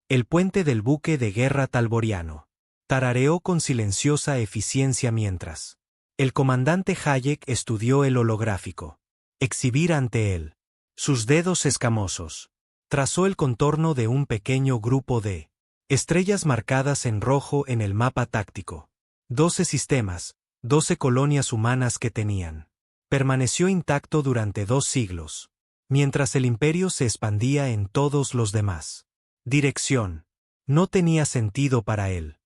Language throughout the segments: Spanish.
El puente del buque de guerra talboriano. Tarareó con silenciosa eficiencia mientras. El comandante Hayek estudió el holográfico. Exhibir ante él. Sus dedos escamosos. Trazó el contorno de un pequeño grupo de estrellas marcadas en rojo en el mapa táctico. 12 sistemas, 12 colonias humanas que tenían. Permaneció intacto durante 2 siglos. Mientras el imperio se expandía en todos los demás. Dirección. No tenía sentido para él.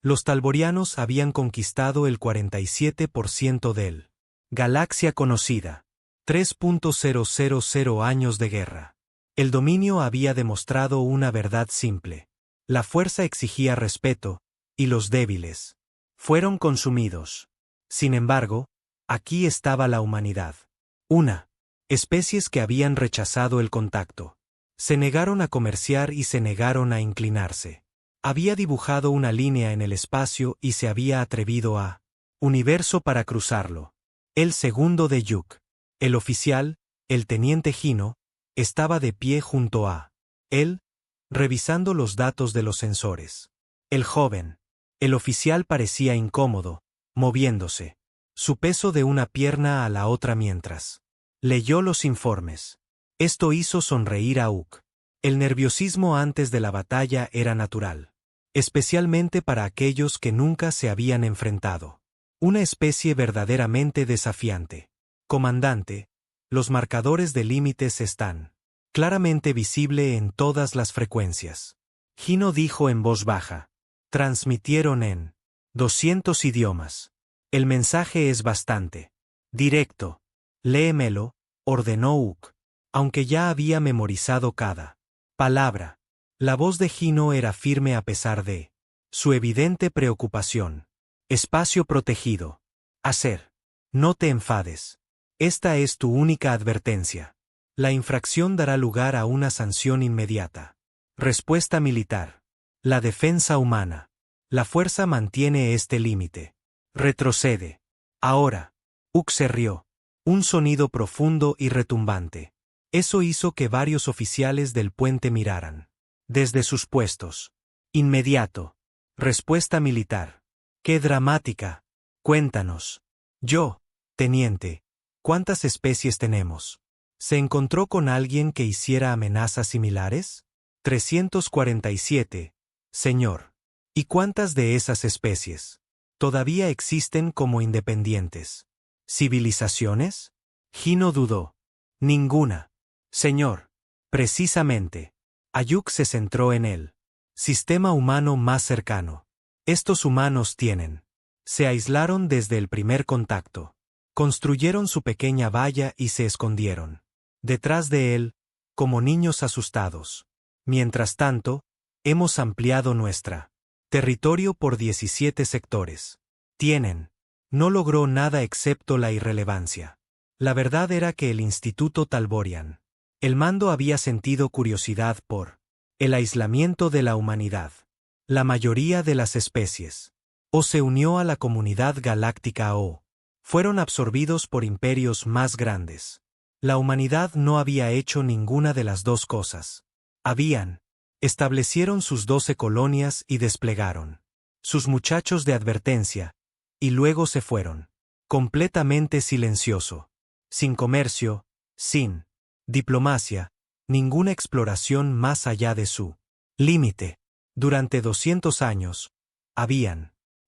Los talborianos habían conquistado el 47% del galaxia conocida. 3.000 años de guerra. El dominio había demostrado una verdad simple. La fuerza exigía respeto, y los débiles fueron consumidos. Sin embargo, aquí estaba la humanidad. Especies que habían rechazado el contacto. Se negaron a comerciar y se negaron a inclinarse. Había dibujado una línea en el espacio y se había atrevido a universo para cruzarlo. El segundo de Yuk. El oficial, el teniente Gino, estaba de pie junto a él, revisando los datos de los sensores. El joven. El oficial parecía incómodo, moviéndose. Su peso de una pierna a la otra mientras leyó los informes. Esto hizo sonreír a Huk. El nerviosismo antes de la batalla era natural. Especialmente para aquellos que nunca se habían enfrentado. Una especie verdaderamente desafiante. Comandante, los marcadores de límites están claramente visible en todas las frecuencias. Gino dijo en voz baja. Transmitieron en 200 idiomas. El mensaje es bastante directo. Léemelo, ordenó Huk, aunque ya había memorizado cada palabra. La voz de Gino era firme a pesar de su evidente preocupación. Espacio protegido. Hacer. No te enfades. Esta es tu única advertencia. La infracción dará lugar a una sanción inmediata. Respuesta militar. La defensa humana. La fuerza mantiene este límite. Retrocede. Ahora. Huk se rió. Un sonido profundo y retumbante. Eso hizo que varios oficiales del puente miraran. Desde sus puestos. Inmediato. Respuesta militar. ¡Qué dramática! Cuéntanos. Yo, teniente, ¿cuántas especies tenemos? ¿Se encontró con alguien que hiciera amenazas similares? 347, señor. ¿Y cuántas de esas especies todavía existen como independientes civilizaciones? Gino dudó. Ninguna. Señor. Precisamente. Ayuk se centró en el sistema humano más cercano. Estos humanos tienen. Se aislaron desde el primer contacto. Construyeron su pequeña valla y se escondieron detrás de él, como niños asustados. Mientras tanto, hemos ampliado nuestra territorio por 17 sectores. No logró nada excepto la irrelevancia. La verdad era que el Instituto Talborian. El mando había sentido curiosidad por el aislamiento de la humanidad. La mayoría de las especies. O se unió a la comunidad galáctica o fueron absorbidos por imperios más grandes. La humanidad no había hecho ninguna de las dos cosas. Establecieron sus 12 colonias y desplegaron sus muchachos de advertencia, y luego se fueron. Completamente silencioso. Sin comercio, sin diplomacia, ninguna exploración más allá de su límite. Durante 200 años,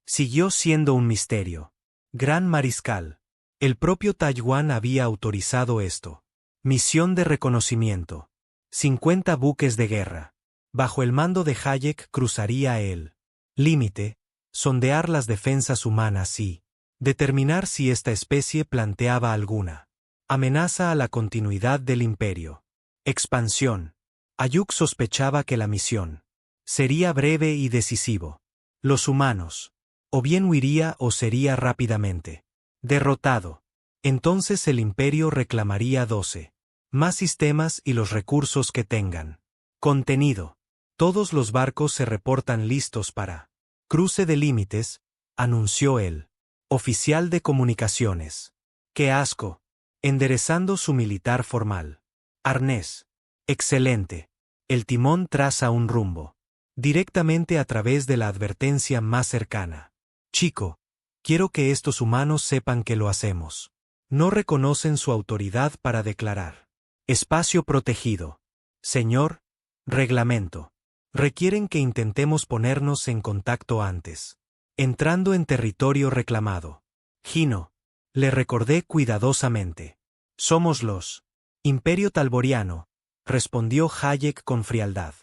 siguió siendo un misterio. Gran Mariscal. El propio Taiwán había autorizado esto. Misión de reconocimiento. 50 buques de guerra. Bajo el mando de Hayek cruzaría el límite, sondear las defensas humanas y determinar si esta especie planteaba alguna amenaza a la continuidad del imperio. Expansión. Ayuk sospechaba que la misión sería breve y decisivo. Los humanos, o bien huiría o sería rápidamente derrotado. Entonces el imperio reclamaría 12 más sistemas y los recursos que tengan. Contenido. Todos los barcos se reportan listos para cruce de límites, anunció el oficial de comunicaciones. ¡Qué asco! Enderezando su militar formal. Arnés. Excelente. El timón traza un rumbo. Directamente a través de la advertencia más cercana. Chico, quiero que estos humanos sepan que lo hacemos. No reconocen su autoridad para declarar. Espacio protegido. Señor, reglamento. Requieren que intentemos ponernos en contacto antes. Entrando en territorio reclamado. Gino. Le recordé cuidadosamente. Somos los Imperio Talboriano, respondió Hayek con frialdad.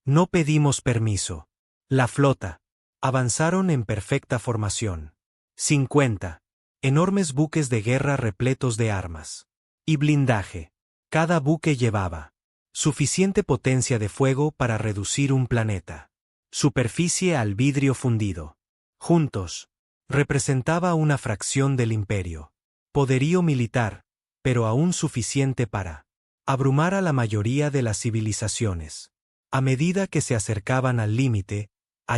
No pedimos permiso. La flota. Avanzaron en perfecta formación. 50. Enormes buques de guerra repletos de armas. Y blindaje. Cada buque llevaba suficiente potencia de fuego para reducir un planeta. Superficie al vidrio fundido. Juntos. Representaba una fracción del imperio. Poderío militar, pero aún suficiente para abrumar a la mayoría de las civilizaciones. A medida que se acercaban al límite,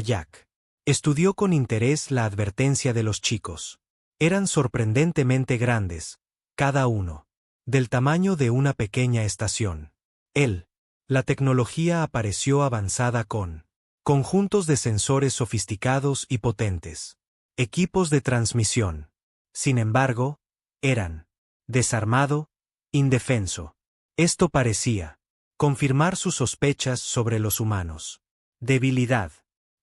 Jack estudió con interés la advertencia de los chicos. Eran sorprendentemente grandes, cada uno, del tamaño de una pequeña estación. La tecnología apareció avanzada con conjuntos de sensores sofisticados y potentes. Equipos de transmisión. Sin embargo, eran desarmado, indefenso. Esto parecía confirmar sus sospechas sobre los humanos. Debilidad.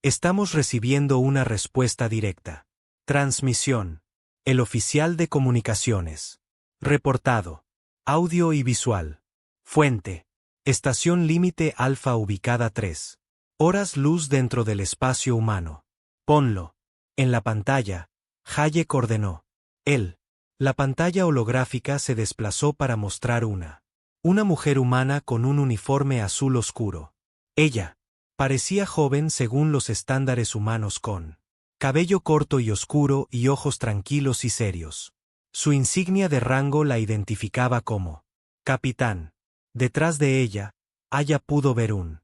Estamos recibiendo una respuesta directa. Transmisión. El oficial de comunicaciones. Reportado. Audio y visual. Fuente. Estación límite alfa ubicada 3 horas luz dentro del espacio humano. Ponlo. En la pantalla. Hayek ordenó. La pantalla holográfica se desplazó para mostrar una mujer humana con un uniforme azul oscuro. Ella parecía joven según los estándares humanos con cabello corto y oscuro y ojos tranquilos y serios. Su insignia de rango la identificaba como capitán. Detrás de ella, Aya pudo ver un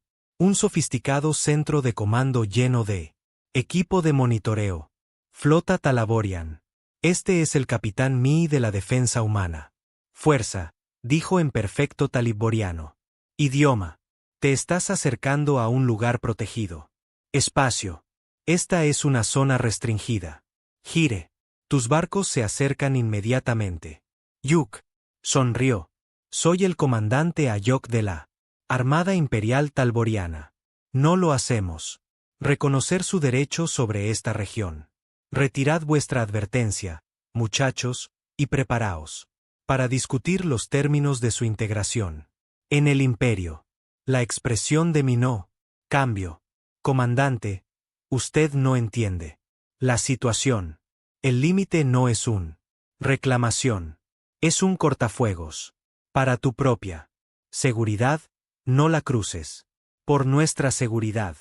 sofisticado centro de comando lleno de equipo de monitoreo. Flota Talaborian. Este es el capitán Mi de la defensa humana. Fuerza, dijo en perfecto taliboriano. Idioma. Te estás acercando a un lugar protegido. Espacio. Esta es una zona restringida. Gire. Tus barcos se acercan inmediatamente. Yuk. Sonrió. Soy el comandante Ayok de la Armada Imperial Talboriana. No lo hacemos. Reconocer su derecho sobre esta región. Retirad vuestra advertencia, muchachos, y preparaos para discutir los términos de su integración. En el imperio. La expresión de mi no. Cambio. Comandante, usted no entiende la situación. El límite no es un reclamación. Es un cortafuegos. Para tu propia seguridad, no la cruces. Por nuestra seguridad.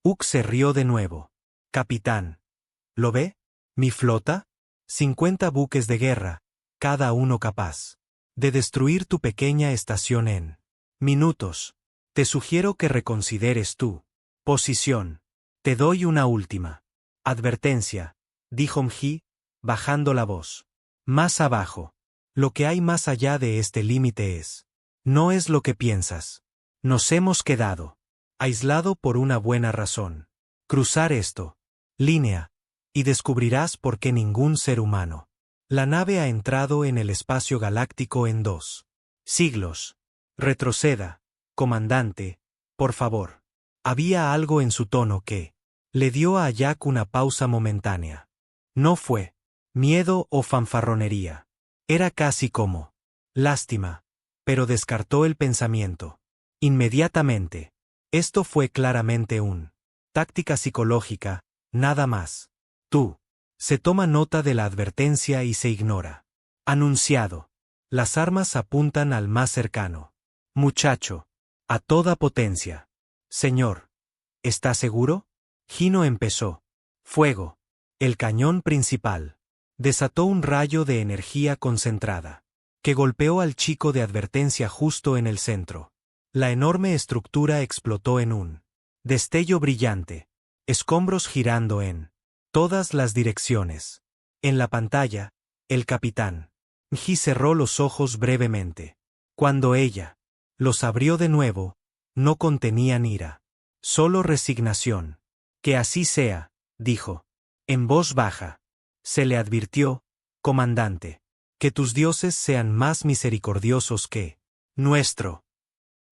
Uck se rió de nuevo. Capitán. ¿Lo ve? ¿Mi flota? 50 buques de guerra, cada uno capaz de destruir tu pequeña estación en minutos. Te sugiero que reconsideres tu posición. Te doy una última advertencia, dijo Mji, bajando la voz. Más abajo. Lo que hay más allá de este límite no es lo que piensas. Nos hemos quedado aislado por una buena razón. Cruzar esto línea, y descubrirás por qué ningún ser humano. La nave ha entrado en el espacio galáctico en 2 siglos. Retroceda, comandante, por favor. Había algo en su tono que le dio a Jack una pausa momentánea. No fue miedo o fanfarronería. Era casi como lástima, pero descartó el pensamiento. Inmediatamente. Esto fue claramente táctica psicológica, nada más. Tú. Se toma nota de la advertencia y se ignora. Anunciado. Las armas apuntan al más cercano. Muchacho. A toda potencia. Señor. ¿Está seguro? Gino empezó. Fuego. El cañón principal. Desató un rayo de energía concentrada, que golpeó al chico de advertencia justo en el centro. La enorme estructura explotó en un destello brillante, escombros girando en todas las direcciones. En la pantalla, el capitán Mji cerró los ojos brevemente. Cuando ella los abrió de nuevo, no contenían ira. Solo resignación. Que así sea, dijo. En voz baja. Se le advirtió, comandante. Que tus dioses sean más misericordiosos que nuestro.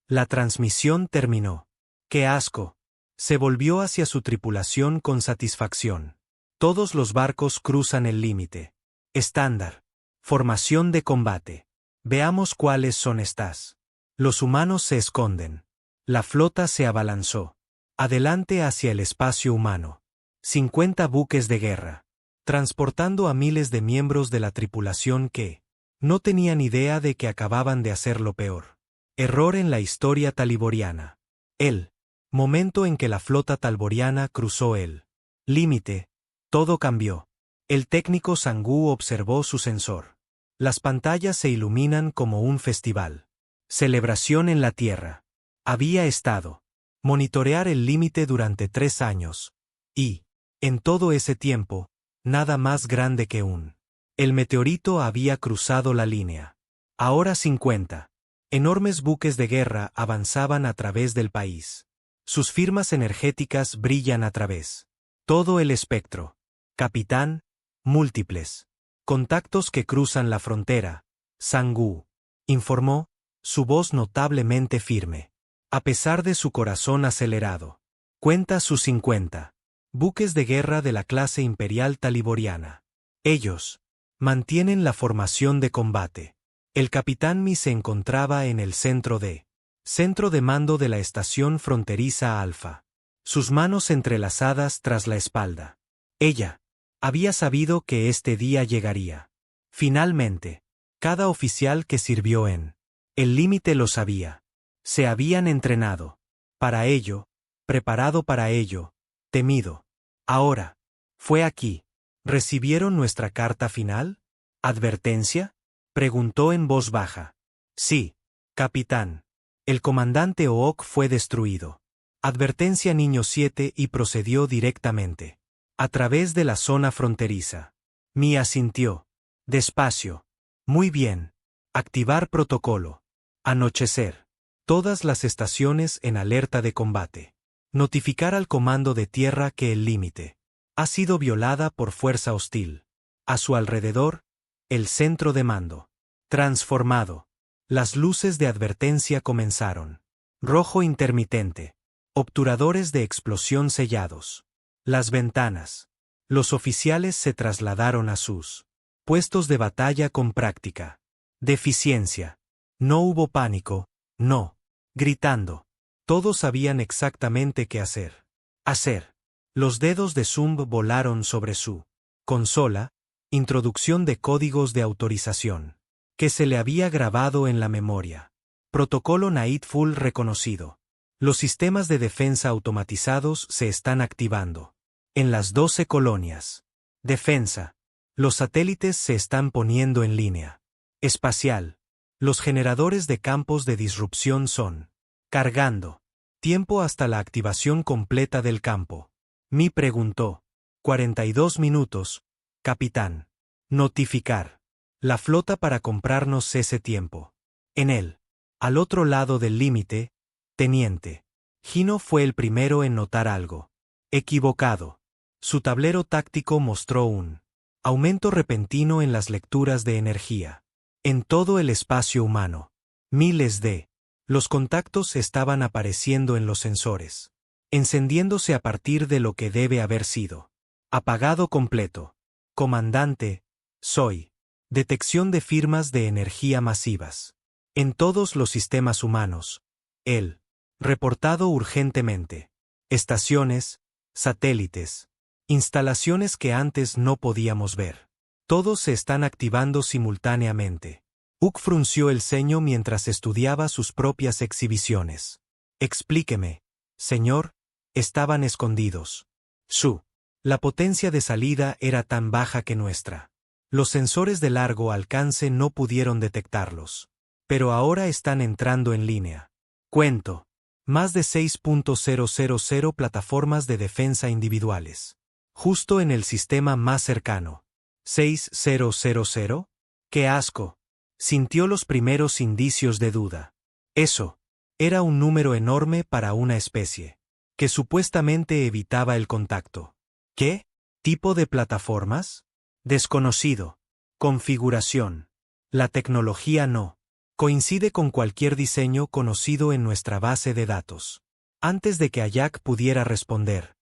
La transmisión terminó. ¡Qué asco! Se volvió hacia su tripulación con satisfacción. Todos los barcos cruzan el límite. Estándar. Formación de combate. Veamos cuáles son estas. Los humanos se esconden. La flota se abalanzó. Adelante hacia el espacio humano. 50 buques de guerra. Transportando a miles de miembros de la tripulación que no tenían idea de que acababan de hacer lo peor. Error en la historia taliboriana. El momento en que la flota talboriana cruzó el límite, todo cambió. El técnico Sangú observó su sensor. Las pantallas se iluminan como un festival. Celebración en la Tierra. Había estado monitorear el límite durante 3 años. Y, en todo ese tiempo, nada más grande que el meteorito había cruzado la línea. Ahora 50. Enormes buques de guerra avanzaban a través del país. Sus firmas energéticas brillan a través. Todo el espectro. Capitán, múltiples. Contactos que cruzan la frontera. Sangú informó, su voz notablemente firme. A pesar de su corazón acelerado. Cuenta sus 50. Buques de guerra de la clase imperial taliboriana. Ellos mantienen la formación de combate. El capitán Mi se encontraba en el centro de mando de la estación fronteriza Alfa. Sus manos entrelazadas tras la espalda. Ella había sabido que este día llegaría. Finalmente, cada oficial que sirvió en el límite lo sabía. Se habían entrenado para ello, preparado para ello, temido. Ahora, fue aquí. ¿Recibieron nuestra carta final? ¿Advertencia? Preguntó en voz baja. Sí, capitán. El comandante Ook fue destruido. Advertencia Niño 7 y procedió directamente. A través de la zona fronteriza. Mi asintió. Despacio. Muy bien. Activar protocolo. Anochecer. Todas las estaciones en alerta de combate. Notificar al comando de tierra que el límite ha sido violada por fuerza hostil. A su alrededor, el centro de mando. Transformado. Las luces de advertencia comenzaron. Rojo intermitente. Obturadores de explosión sellados. Las ventanas. Los oficiales se trasladaron a sus puestos de batalla con práctica. Deficiencia. No hubo pánico, no. Gritando. Todos sabían exactamente qué hacer. Hacer. Los dedos de Zumb volaron sobre su consola. Introducción de códigos de autorización. Que se le había grabado en la memoria. Protocolo Nightfall reconocido. Los sistemas de defensa automatizados se están activando. En las 12 colonias. Defensa. Los satélites se están poniendo en línea. Espacial. Los generadores de campos de disrupción son. Cargando. Tiempo hasta la activación completa del campo. Mi preguntó. 42 minutos, capitán. Notificar. La flota para comprarnos ese tiempo. En él. Al otro lado del límite, teniente. Gino fue el primero en notar algo. Equivocado. Su tablero táctico mostró un aumento repentino en las lecturas de energía. En todo el espacio humano. Miles de los contactos estaban apareciendo en los sensores. Encendiéndose a partir de lo que debe haber sido. Apagado completo. Comandante, soy. Detección de firmas de energía masivas. En todos los sistemas humanos. El. Reportado urgentemente. Estaciones, satélites. Instalaciones que antes no podíamos ver. Todos se están activando simultáneamente. Uck frunció el ceño mientras estudiaba sus propias exhibiciones. Explíqueme, señor, estaban escondidos. La potencia de salida era tan baja que nuestra. Los sensores de largo alcance no pudieron detectarlos. Pero ahora están entrando en línea. Cuento. Más de 6.000 plataformas de defensa individuales. Justo en el sistema más cercano. 6.000. ¡Qué asco! Sintió los primeros indicios de duda. Eso Era un número enorme para una especie que supuestamente evitaba el contacto. ¿Qué tipo de plataformas? Desconocido. Configuración. La tecnología no coincide con cualquier diseño conocido en nuestra base de datos. Antes de que Ajak pudiera responder,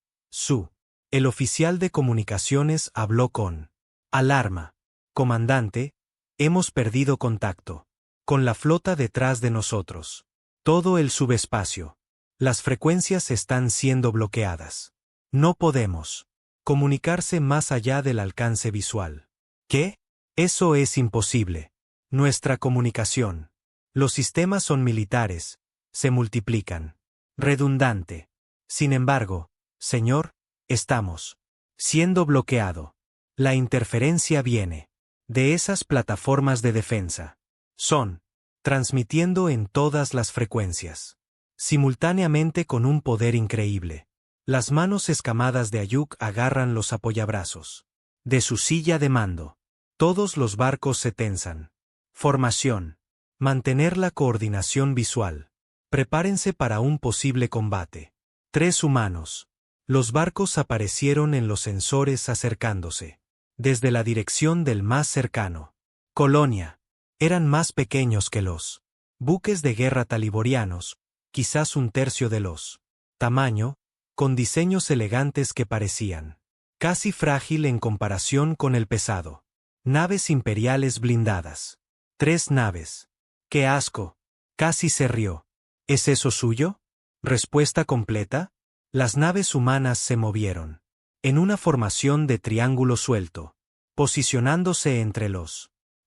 el oficial de comunicaciones habló con alarma. Comandante, hemos perdido contacto con la flota detrás de nosotros. Todo el subespacio. Las frecuencias están siendo bloqueadas. No podemos comunicarse más allá del alcance visual. ¿Qué? Eso es imposible. Nuestra comunicación. Los sistemas son militares, se multiplican. Redundante. Sin embargo, señor, estamos siendo bloqueado. La interferencia viene de esas plataformas de defensa. Son transmitiendo en todas las frecuencias. Simultáneamente con un poder increíble. Las manos escamadas de Ajak agarran los apoyabrazos de su silla de mando. Todos los barcos se tensan. Formación. Mantener la coordinación visual. Prepárense para un posible combate. 3 humanos. Los barcos aparecieron en los sensores acercándose. Desde la dirección del más cercano. Colonia. Eran más pequeños que los buques de guerra taliborianos, quizás un tercio de los tamaño, con diseños elegantes que parecían casi frágil en comparación con el pesado. Naves imperiales blindadas. 3 naves. ¡Qué asco! Casi se rió. ¿Es eso suyo? Respuesta completa. Las naves humanas se movieron en una formación de triángulo suelto, posicionándose entre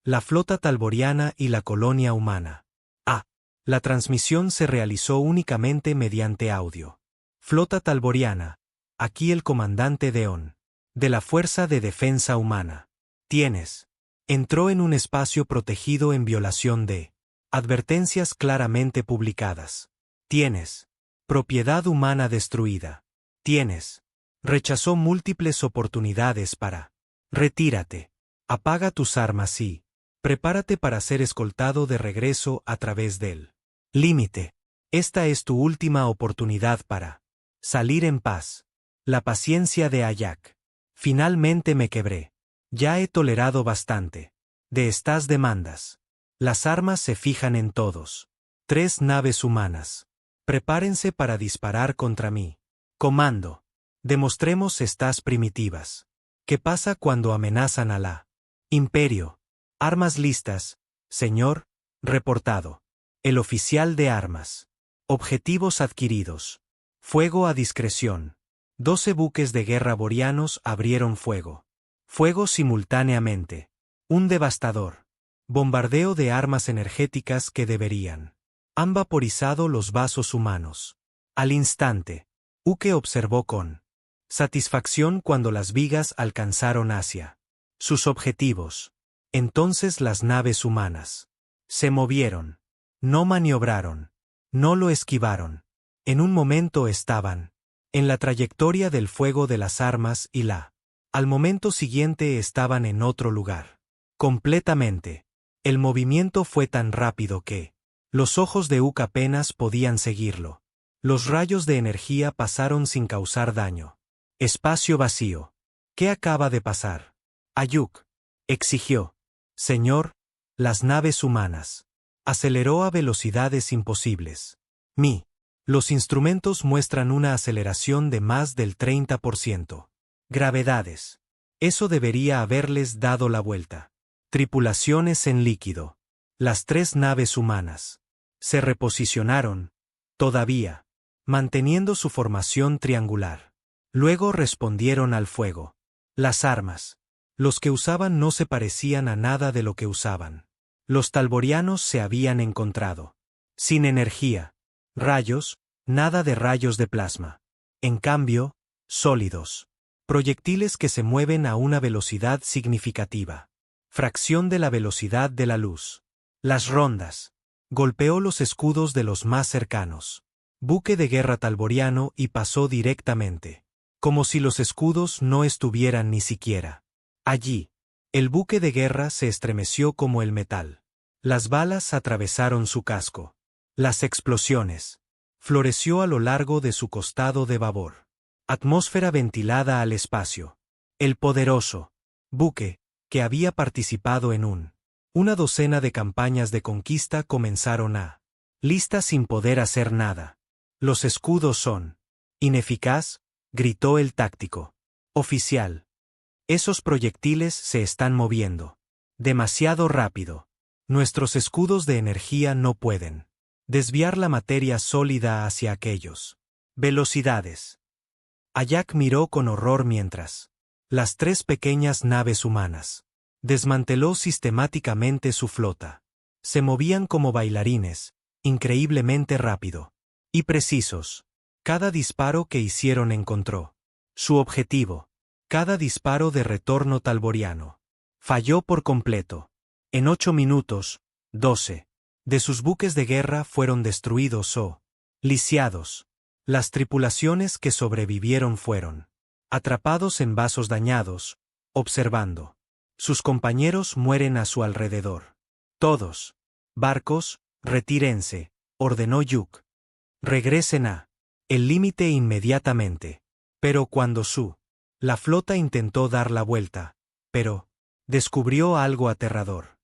la flota talboriana y la colonia humana. La transmisión se realizó únicamente mediante audio. Flota talboriana. Aquí el comandante Deon, de la Fuerza de Defensa Humana. Entró en un espacio protegido en violación de advertencias claramente publicadas. Propiedad humana destruida. Rechazó múltiples oportunidades para retírate. Apaga tus armas y prepárate para ser escoltado de regreso a través del límite. Esta es tu última oportunidad para salir en paz. La paciencia de Ajak. Finalmente me quebré. Ya he tolerado bastante de estas demandas. Las armas se fijan en todos. 3 naves humanas. Prepárense para disparar contra mí. Comando. Demostremos estas primitivas. ¿Qué pasa cuando amenazan a la Imperio? Armas listas, señor. Reportado. El oficial de armas. Objetivos adquiridos. Fuego a discreción. 12 buques de guerra borianos abrieron fuego. Fuego simultáneamente. Un devastador bombardeo de armas energéticas que han vaporizado los vasos humanos. Al instante, Uke observó con satisfacción cuando las vigas alcanzaron hacia sus objetivos. Entonces las naves humanas se movieron. No maniobraron. No lo esquivaron. En un momento estaban en la trayectoria del fuego de las armas y al momento siguiente estaban en otro lugar. Completamente. El movimiento fue tan rápido que los ojos de Uke apenas podían seguirlo. Los rayos de energía pasaron sin causar daño. Espacio vacío. ¿Qué acaba de pasar? Ajak exigió. Señor, las naves humanas. Aceleró a velocidades imposibles. Los instrumentos muestran una aceleración de más del 30%. Gravedades. Eso debería haberles dado la vuelta. Tripulaciones en líquido. Las 3 naves humanas se reposicionaron, todavía, manteniendo su formación triangular. Luego respondieron al fuego. Las armas. Los que usaban no se parecían a nada de lo que usaban. Los talborianos se habían encontrado sin energía. Rayos, nada de rayos de plasma. En cambio, sólidos. Proyectiles que se mueven a una velocidad significativa. Fracción de la velocidad de la luz. Las rondas. Golpeó los escudos de los más cercanos. Buque de guerra talboriano y pasó directamente. Como si los escudos no estuvieran ni siquiera allí. El buque de guerra se estremeció como el metal. Las balas atravesaron su casco. Las explosiones. Floreció a lo largo de su costado de babor. Atmósfera ventilada al espacio. El poderoso buque, que había participado en una docena de campañas de conquista, comenzaron a lista sin poder hacer nada. Los escudos son ineficaz, gritó el táctico oficial. Esos proyectiles se están moviendo demasiado rápido. Nuestros escudos de energía no pueden desviar la materia sólida hacia aquellos velocidades. Ajak miró con horror mientras las 3 pequeñas naves humanas desmanteló sistemáticamente su flota. Se movían como bailarines, increíblemente rápido y precisos. Cada disparo que hicieron encontró su objetivo. Cada disparo de retorno talboriano falló por completo. En 8 minutos, 12 de sus buques de guerra fueron destruidos o lisiados. Las tripulaciones que sobrevivieron fueron atrapados en vasos dañados, observando. Sus compañeros mueren a su alrededor. Todos. Barcos, retírense, ordenó Yuk. Regresen a el límite inmediatamente. Pero cuando la flota intentó dar la vuelta, pero descubrió algo aterrador.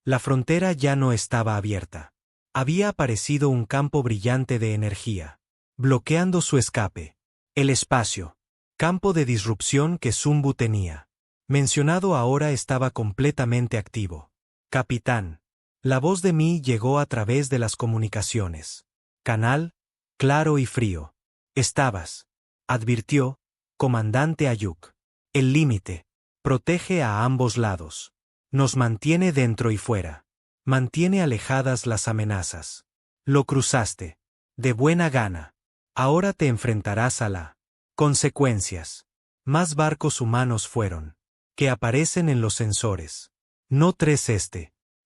La frontera ya no estaba abierta. Había aparecido un campo brillante de energía, bloqueando su escape. El espacio, campo de disrupción que Zumbu tenía mencionado ahora, estaba completamente activo. Capitán. La voz de Mi llegó a través de las comunicaciones. Canal, claro y frío. Estabas, advirtió, comandante Ayuk. El límite protege a ambos lados. Nos mantiene dentro y fuera. Mantiene alejadas las amenazas. Lo cruzaste. De buena gana. Ahora te enfrentarás a las consecuencias. Más barcos humanos fueron que aparecen en los sensores. No 3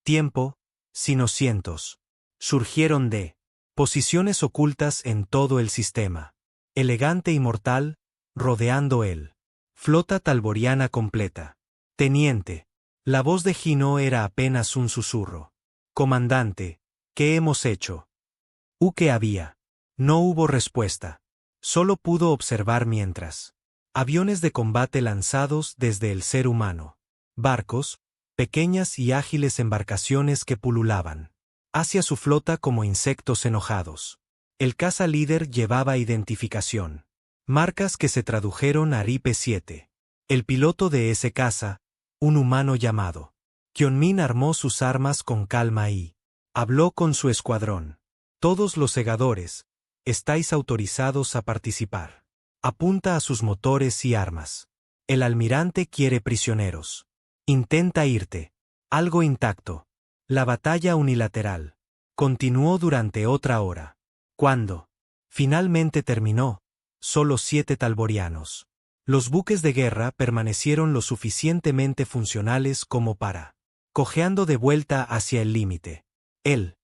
tiempo, sino cientos. Surgieron de posiciones ocultas en todo el sistema. Elegante y mortal, rodeando él. Flota talboriana completa. Teniente. La voz de Gino era apenas un susurro. Comandante, ¿qué hemos hecho? ¿Qué había? No hubo respuesta. Solo pudo observar mientras. Aviones de combate lanzados desde el ser humano. Barcos, pequeñas y ágiles embarcaciones que pululaban hacia su flota como insectos enojados. El caza líder llevaba identificación. Marcas que se tradujeron a Ripe 7. El piloto de ese caza, un humano llamado Kyonmin, armó sus armas con calma y habló con su escuadrón. Todos los segadores, estáis autorizados a participar. Apunta a sus motores y armas. El almirante quiere prisioneros. Intenta irte. Algo intacto. La batalla unilateral continuó durante otra hora. Cuando finalmente terminó, solo 7 talborianos. Los buques de guerra permanecieron lo suficientemente funcionales como para cojeando de vuelta hacia el límite. El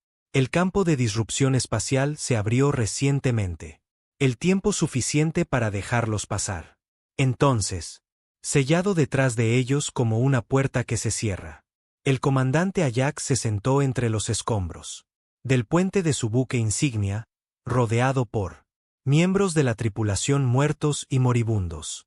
campo de disrupción espacial se abrió recientemente. El tiempo suficiente para dejarlos pasar. Entonces, sellado detrás de ellos como una puerta que se cierra. El comandante Ajak se sentó entre los escombros del puente de su buque insignia, rodeado por miembros de la tripulación muertos y moribundos.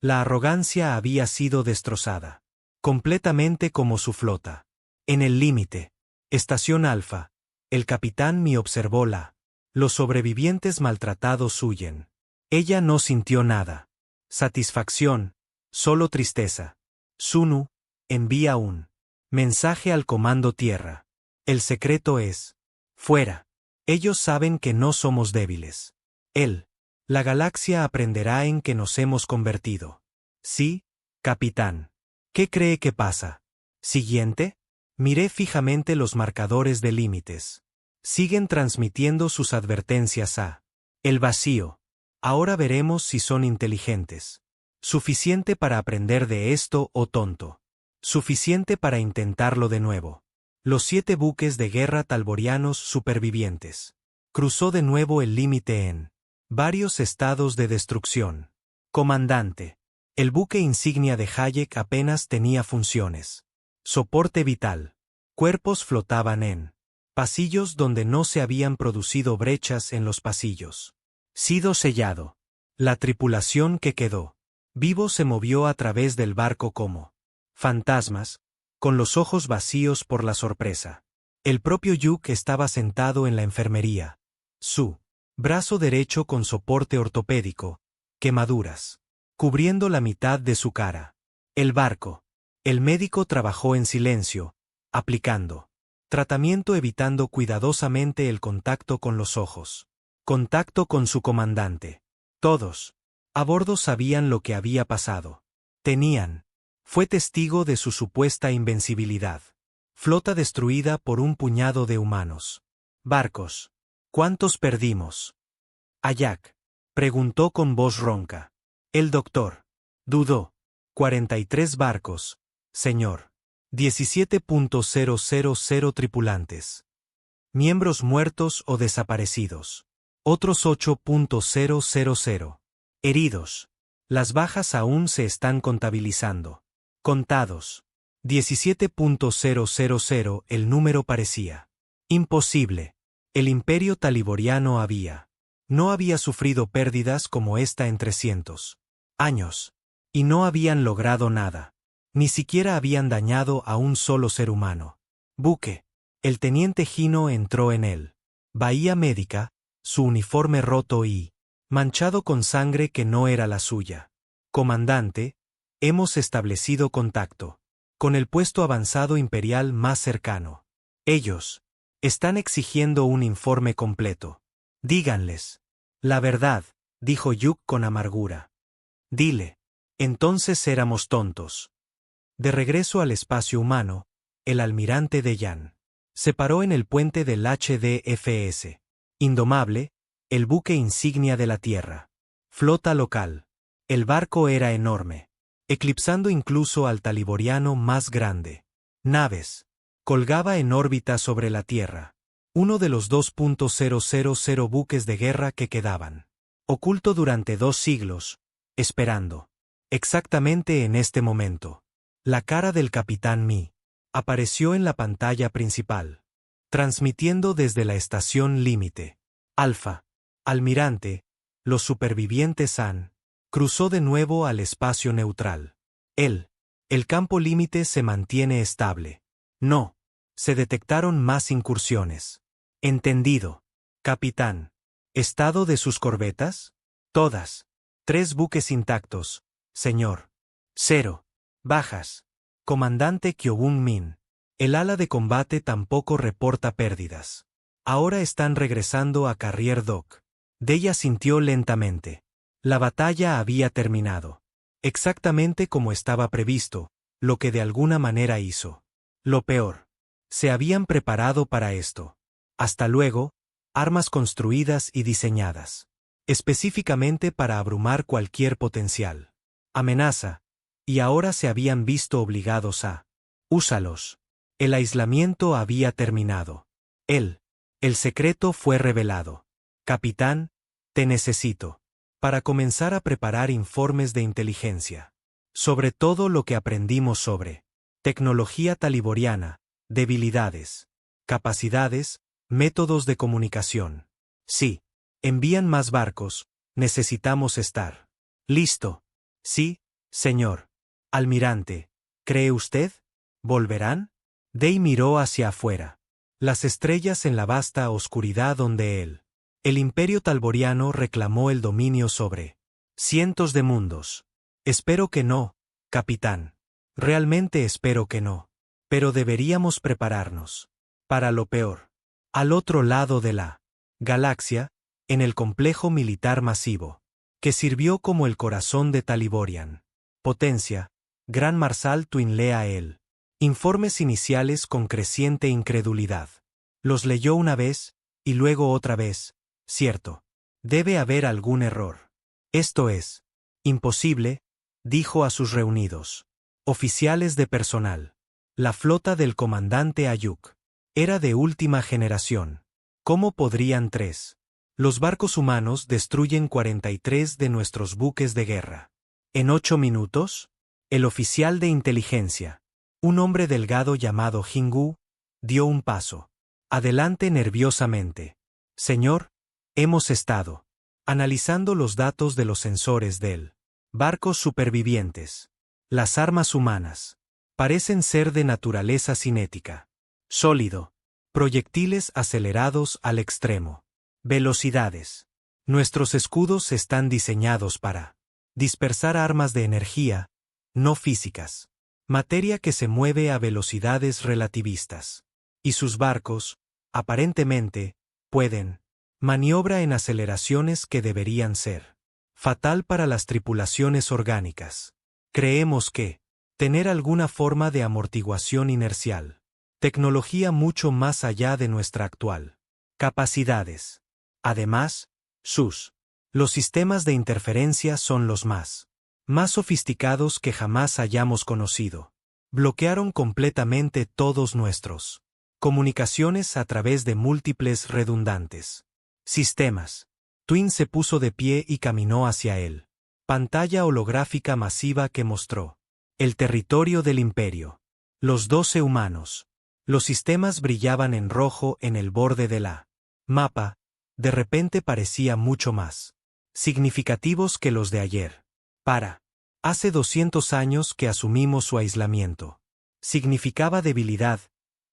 La arrogancia había sido destrozada. Completamente como su flota. En el límite. Estación Alfa. El capitán Mi observó los sobrevivientes maltratados huyen. Ella no sintió nada. Satisfacción, solo tristeza. Sunu, envía un mensaje al Comando Tierra. El secreto es fuera. Ellos saben que no somos débiles. La galaxia aprenderá en que nos hemos convertido. Sí, capitán. ¿Qué cree que pasa? Siguiente. Miré fijamente los marcadores de límites. Siguen transmitiendo sus advertencias a el vacío. Ahora veremos si son inteligentes. Suficiente para aprender de esto o tonto. Suficiente para intentarlo de nuevo. Los 7 buques de guerra talborianos supervivientes. Cruzó de nuevo el límite en varios estados de destrucción. Comandante. El buque insignia de Hayek apenas tenía funciones. Soporte vital. Cuerpos flotaban en Pasillos donde no se habían producido brechas en los pasillos. Sido sellado. La tripulación que quedó vivo se movió a través del barco como fantasmas, con los ojos vacíos por la sorpresa. El propio Hugh estaba sentado en la enfermería. Su brazo derecho con soporte ortopédico, quemaduras, cubriendo la mitad de su cara. El barco. El médico trabajó en silencio, aplicando tratamiento evitando cuidadosamente el contacto con los ojos. Contacto con su comandante. Todos a bordo sabían lo que había pasado. Fue testigo de su supuesta invencibilidad. Flota destruida por un puñado de humanos. Barcos. ¿Cuántos perdimos? ¿A Jack? Preguntó con voz ronca. El doctor dudó. 43 barcos, señor. 17.000 tripulantes. Miembros muertos o desaparecidos. Otros 8.000. Heridos. Las bajas aún se están contabilizando. Contados. 17.000. El número parecía imposible. El imperio taliboriano no había sufrido pérdidas como esta en 300 años. Y no habían logrado nada. Ni siquiera habían dañado a un solo ser humano. Buque. El teniente Gino entró en él. Bahía médica, su uniforme roto y manchado con sangre que no era la suya. Comandante, hemos establecido contacto con el puesto avanzado imperial más cercano. Ellos están exigiendo un informe completo. Díganles la verdad, dijo Hugh con amargura. Dile. Entonces éramos tontos. De regreso al espacio humano, el almirante Dejan se paró en el puente del HDFS. Indomable, el buque insignia de la Tierra. Flota local. El barco era enorme, eclipsando incluso al taliboriano más grande. Naves. Colgaba en órbita sobre la Tierra. Uno de los 2.000 buques de guerra que quedaban. Oculto durante 2 siglos, esperando. Exactamente en este momento. La cara del capitán Mi apareció en la pantalla principal, transmitiendo desde la estación límite. Alfa. Almirante, los supervivientes han cruzó de nuevo al espacio neutral. El campo límite se mantiene estable. No. Se detectaron más incursiones. Entendido. Capitán. ¿Estado de sus corbetas? Todas. 3 buques intactos, señor. 0. Bajas. Comandante Kyobun Min. El ala de combate tampoco reporta pérdidas. Ahora están regresando a Carrier Dock. Deya sintió lentamente. La batalla había terminado. Exactamente como estaba previsto, lo que de alguna manera hizo. Lo peor. Se habían preparado para esto. Hasta luego, armas construidas y diseñadas. Específicamente para abrumar cualquier potencial amenaza. Y ahora se habían visto obligados a úsalos. El aislamiento había terminado. El secreto fue revelado. Capitán, te necesito. Para comenzar a preparar informes de inteligencia. Sobre todo lo que aprendimos sobre tecnología taliboriana, debilidades, capacidades, métodos de comunicación. Sí. Envían más barcos, necesitamos estar. Listo. Sí, señor. Almirante, ¿cree usted? ¿Volverán? Day miró hacia afuera. Las estrellas en la vasta oscuridad donde el imperio talboriano reclamó el dominio sobre cientos de mundos. Espero que no, capitán. Realmente espero que no. Pero deberíamos prepararnos para lo peor. Al otro lado de la galaxia, en el complejo militar masivo, que sirvió como el corazón de Taliborian. Potencia, Gran Marsal Twinlea el. Informes iniciales con creciente incredulidad. Los leyó una vez, y luego otra vez. Cierto. Debe haber algún error. Esto es imposible, dijo a sus reunidos oficiales de personal. La flota del comandante Ayuk era de última generación. ¿Cómo podrían 3? Los barcos humanos destruyen 43 de nuestros buques de guerra. ¿En 8 minutos? El oficial de inteligencia, un hombre delgado llamado Jingu, dio un paso. Adelante nerviosamente. Señor, hemos estado analizando los datos de los sensores del barcos supervivientes. Las armas humanas parecen ser de naturaleza cinética. Sólido. Proyectiles acelerados al extremo. Velocidades. Nuestros escudos están diseñados para dispersar armas de energía, no físicas. Materia que se mueve a velocidades relativistas. Y sus barcos, aparentemente, pueden maniobra en aceleraciones que deberían ser fatal para las tripulaciones orgánicas. Creemos que tener alguna forma de amortiguación inercial. Tecnología mucho más allá de nuestra actual capacidades. Además, los sistemas de interferencia son los más sofisticados que jamás hayamos conocido. Bloquearon completamente todos nuestros comunicaciones a través de múltiples redundantes sistemas. Twin se puso de pie y caminó hacia él. Pantalla holográfica masiva que mostró el territorio del Imperio. Los 12 humanos. Los sistemas brillaban en rojo en el borde de la mapa. De repente parecía mucho más significativos que los de ayer. Hace 200 años que asumimos su aislamiento. Significaba debilidad,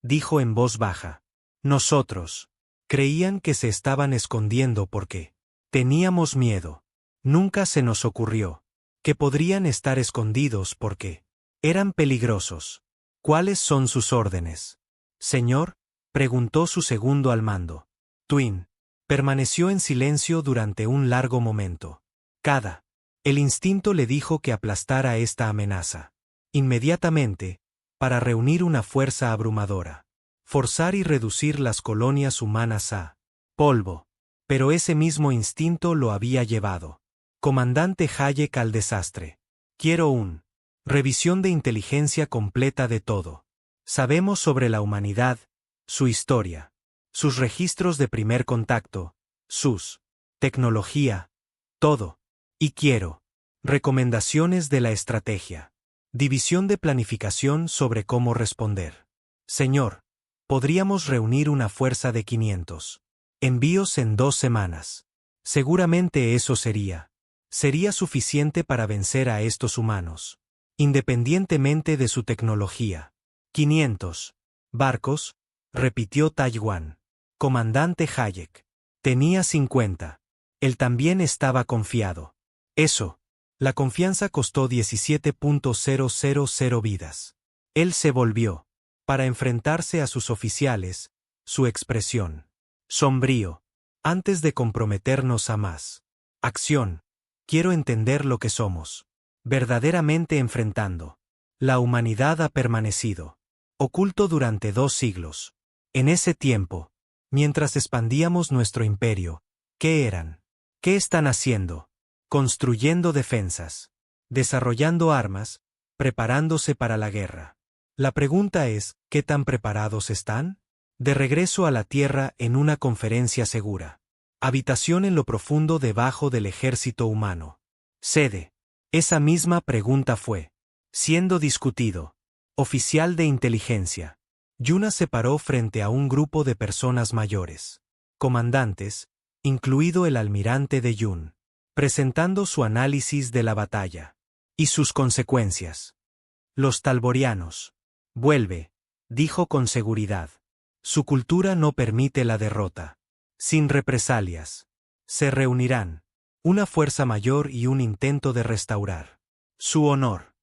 dijo en voz baja. Nosotros creían que se estaban escondiendo porque teníamos miedo. Nunca se nos ocurrió que podrían estar escondidos porque eran peligrosos. ¿Cuáles son sus órdenes? Señor, preguntó su segundo al mando. Twin permaneció en silencio durante un largo momento. El instinto le dijo que aplastara esta amenaza. Inmediatamente, para reunir una fuerza abrumadora. Forzar y reducir las colonias humanas a polvo. Pero ese mismo instinto lo había llevado. Comandante Hayek al desastre. Quiero revisión de inteligencia completa de todo. Sabemos sobre la humanidad, su historia, sus registros de primer contacto, sus tecnología, todo. Y quiero recomendaciones de la estrategia. División de planificación sobre cómo responder. Señor, podríamos reunir una fuerza de 500 envíos en 2 semanas. Seguramente eso sería suficiente para vencer a estos humanos, independientemente de su tecnología. 500 barcos, repitió Taiwán. Comandante Hayek. Tenía 50. Él también estaba confiado. La confianza costó 17.000 vidas. Él se volvió para enfrentarse a sus oficiales, su expresión sombrío. Antes de comprometernos a más acción, quiero entender lo que somos verdaderamente enfrentando. La humanidad ha permanecido oculto durante 2 siglos. En ese tiempo, mientras expandíamos nuestro imperio, ¿qué eran? ¿Qué están haciendo? Construyendo defensas, desarrollando armas, preparándose para la guerra. La pregunta es, ¿qué tan preparados están? De regreso a la Tierra en una conferencia segura. Habitación en lo profundo debajo del ejército humano. Sede. Esa misma pregunta fue siendo discutido. Oficial de inteligencia. Yuna se paró frente a un grupo de personas mayores. Comandantes, incluido el almirante de Yun, presentando su análisis de la batalla y sus consecuencias. Los talborianos. Vuelve, dijo con seguridad. Su cultura no permite la derrota. Sin represalias. Se reunirán. Una fuerza mayor y un intento de restaurar su honor.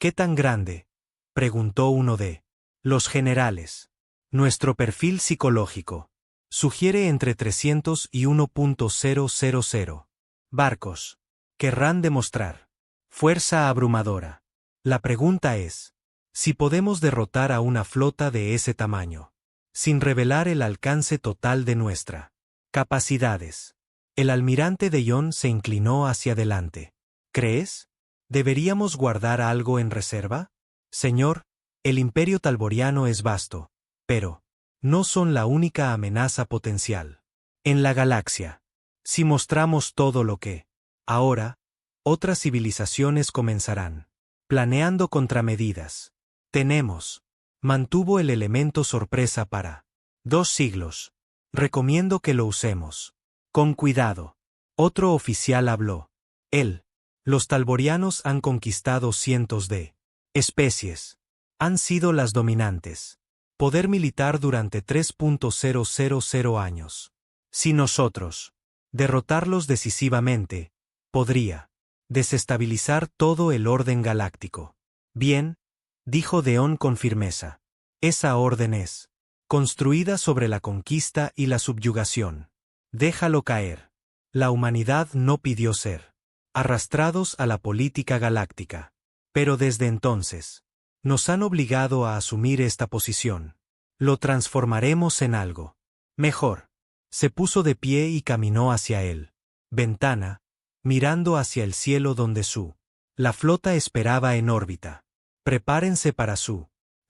¿Qué tan grande? Preguntó uno de los generales. Nuestro perfil psicológico sugiere entre 300 y 1.000 barcos. Querrán demostrar fuerza abrumadora. La pregunta es, si podemos derrotar a una flota de ese tamaño, sin revelar el alcance total de nuestras capacidades. El almirante de Yon se inclinó hacia adelante. ¿Crees? ¿Deberíamos guardar algo en reserva? Señor, el imperio talboriano es vasto, pero no son la única amenaza potencial en la galaxia. Si mostramos todo lo que, ahora, otras civilizaciones comenzarán planeando contramedidas. Mantuvo el elemento sorpresa para 2 siglos. Recomiendo que lo usemos. Con cuidado. Otro oficial habló. Los talborianos han conquistado cientos de especies. Han sido las dominantes. Poder militar durante 3.000 años. Si nosotros derrotarlos decisivamente, podría desestabilizar todo el orden galáctico. Bien, dijo Deón con firmeza. Esa orden es construida sobre la conquista y la subyugación. Déjalo caer. La humanidad no pidió ser arrastrados a la política galáctica. Pero desde entonces, nos han obligado a asumir esta posición. Lo transformaremos en algo mejor. Se puso de pie y caminó hacia él. Ventana, mirando hacia el cielo donde la flota esperaba en órbita. Prepárense para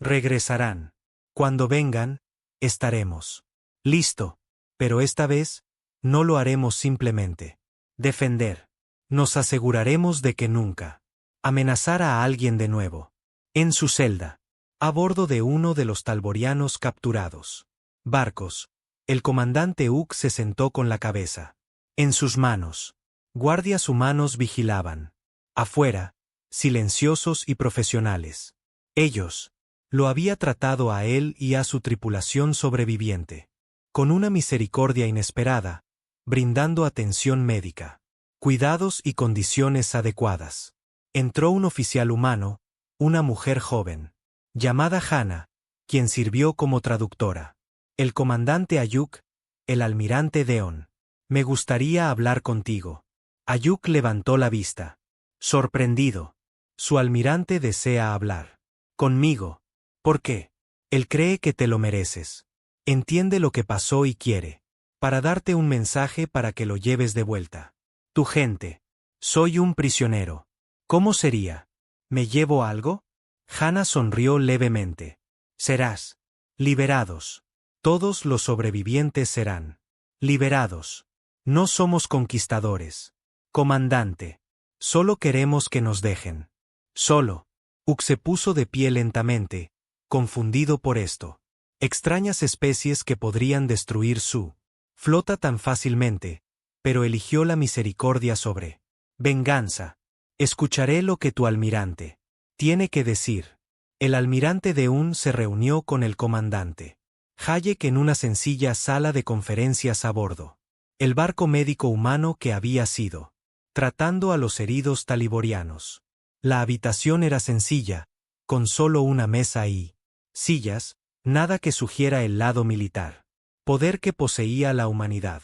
regresarán. Cuando vengan, estaremos listo. Pero esta vez, no lo haremos simplemente defender. Nos aseguraremos de que nunca amenazara a alguien de nuevo. En su celda, a bordo de uno de los talborianos capturados barcos, el comandante Huk se sentó con la cabeza en sus manos. Guardias humanos vigilaban. Afuera, silenciosos y profesionales. Ellos lo había tratado a él y a su tripulación sobreviviente con una misericordia inesperada, brindando atención médica, cuidados y condiciones adecuadas. Entró un oficial humano, una mujer joven, llamada Hannah, quien sirvió como traductora. El comandante Ayuk, el almirante Deón. Me gustaría hablar contigo. Ayuk levantó la vista. Sorprendido. Su almirante desea hablar conmigo. ¿Por qué? Él cree que te lo mereces. Entiende lo que pasó y quiere para darte un mensaje para que lo lleves de vuelta. Tu gente. Soy un prisionero. ¿Cómo sería? ¿Me llevo algo? Hannah sonrió levemente. Serás liberados. Todos los sobrevivientes serán liberados. No somos conquistadores. Comandante. Solo queremos que nos dejen. Solo. Huk se puso de pie lentamente, confundido por esto. Extrañas especies que podrían destruir su flota tan fácilmente, pero eligió la misericordia sobre venganza. Escucharé lo que tu almirante tiene que decir. El almirante Deún se reunió con el comandante Hayek en una sencilla sala de conferencias a bordo. El barco médico humano que había sido tratando a los heridos taliborianos. La habitación era sencilla, con solo una mesa y sillas, nada que sugiera el lado militar. Poder que poseía la humanidad.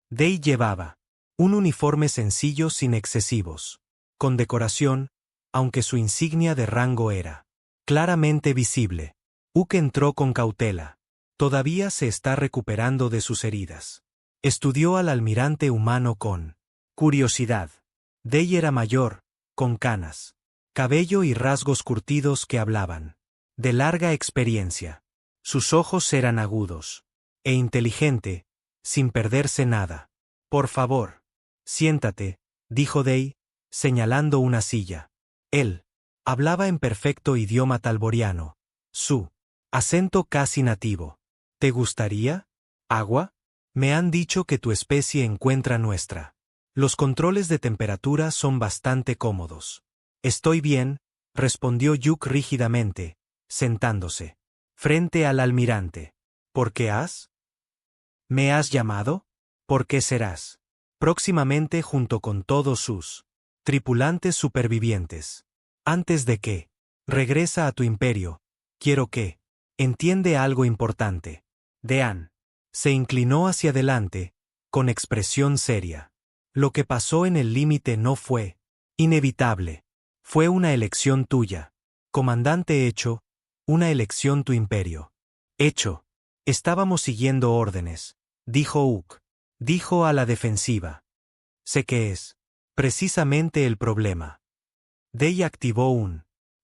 Day llevaba un uniforme sencillo sin excesivos condecoración, aunque su insignia de rango era claramente visible. Huk entró con cautela. Todavía se está recuperando de sus heridas. Estudió al almirante humano con curiosidad. Day era mayor, con canas, cabello y rasgos curtidos que hablaban de larga experiencia. Sus ojos eran agudos e inteligente, sin perderse nada. Por favor, siéntate, dijo Day, señalando una silla. Él hablaba en perfecto idioma talboriano, su acento casi nativo. ¿Te gustaría agua? Me han dicho que tu especie encuentra nuestra. Los controles de temperatura son bastante cómodos. Estoy bien, respondió Yuk rígidamente, sentándose frente al almirante. ¿Por qué me has llamado? ¿Por qué serás próximamente junto con todos sus tripulantes supervivientes? Antes de que regresa a tu imperio, quiero que entiende algo importante. Deán se inclinó hacia adelante, con expresión seria. Lo que pasó en el límite no fue inevitable. Fue una elección tuya. Comandante Hecho, una elección tu imperio. Hecho. Estábamos siguiendo órdenes, dijo Huk. Dijo a la defensiva. Sé que es precisamente el problema. Day activó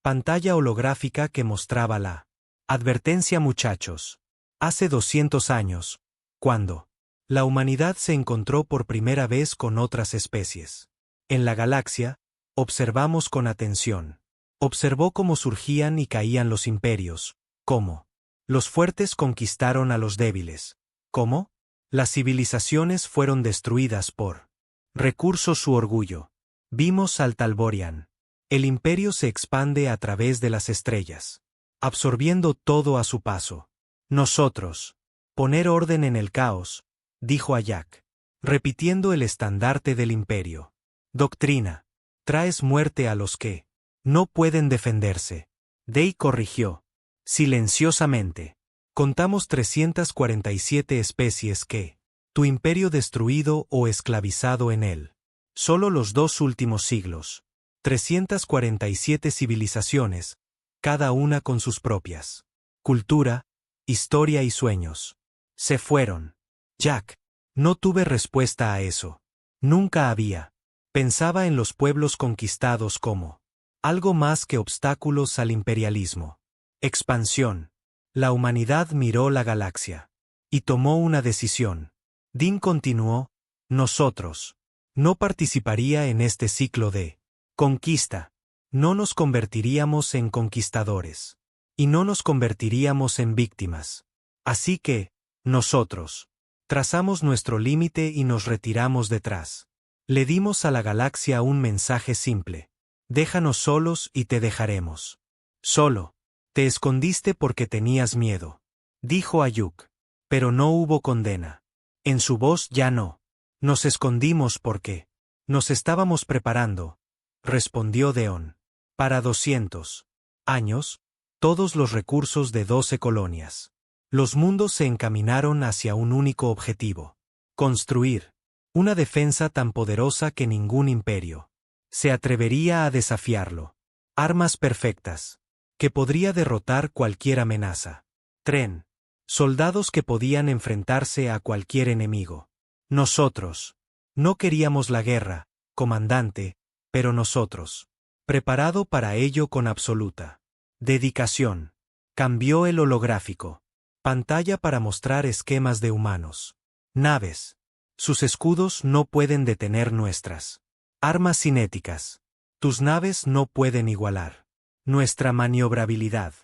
pantalla holográfica que mostraba la advertencia muchachos. Hace 200 años, cuando la humanidad se encontró por primera vez con otras especies. En la galaxia, observamos con atención. Observó cómo surgían y caían los imperios, cómo Los fuertes conquistaron a los débiles. ¿Cómo? Las civilizaciones fueron destruidas por recursos su orgullo. Vimos al Talborian. El imperio se expande a través de las estrellas, absorbiendo todo a su paso. Nosotros. Poner orden en el caos, dijo Ajak, repitiendo el estandarte del imperio. Doctrina. Traes muerte a los que no pueden defenderse. Dei corrigió. Silenciosamente. Contamos 347 especies que tu imperio destruido o esclavizado en él. Solo los 2 últimos siglos. 347 civilizaciones, cada una con sus propias cultura, historia y sueños. Se fueron. Jack. No tuve respuesta a eso. Nunca había. Pensaba en los pueblos conquistados como algo más que obstáculos al imperialismo. Expansión. La humanidad miró la galaxia y tomó una decisión. Dean continuó, nosotros no participaría en este ciclo de conquista. No nos convertiríamos en conquistadores. Y no nos convertiríamos en víctimas. Así que, nosotros trazamos nuestro límite y nos retiramos detrás. Le dimos a la galaxia un mensaje simple. Déjanos solos y te dejaremos. Solo. Te escondiste porque tenías miedo. Dijo Ayuk. Pero no hubo condena. En su voz ya no. Nos escondimos porque nos estábamos preparando, respondió Deon. Para 200 años, todos los recursos de 12 colonias. Los mundos se encaminaron hacia un único objetivo. Construir una defensa tan poderosa que ningún imperio se atrevería a desafiarlo. Armas perfectas, que podría derrotar cualquier amenaza. Tren. Soldados que podían enfrentarse a cualquier enemigo. Nosotros. No queríamos la guerra, comandante, pero nosotros. Preparado para ello con absoluta dedicación. Cambió el holográfico. Pantalla para mostrar esquemas de humanos. Naves. Sus escudos no pueden detener nuestras armas cinéticas. Tus naves no pueden igualar nuestra maniobrabilidad.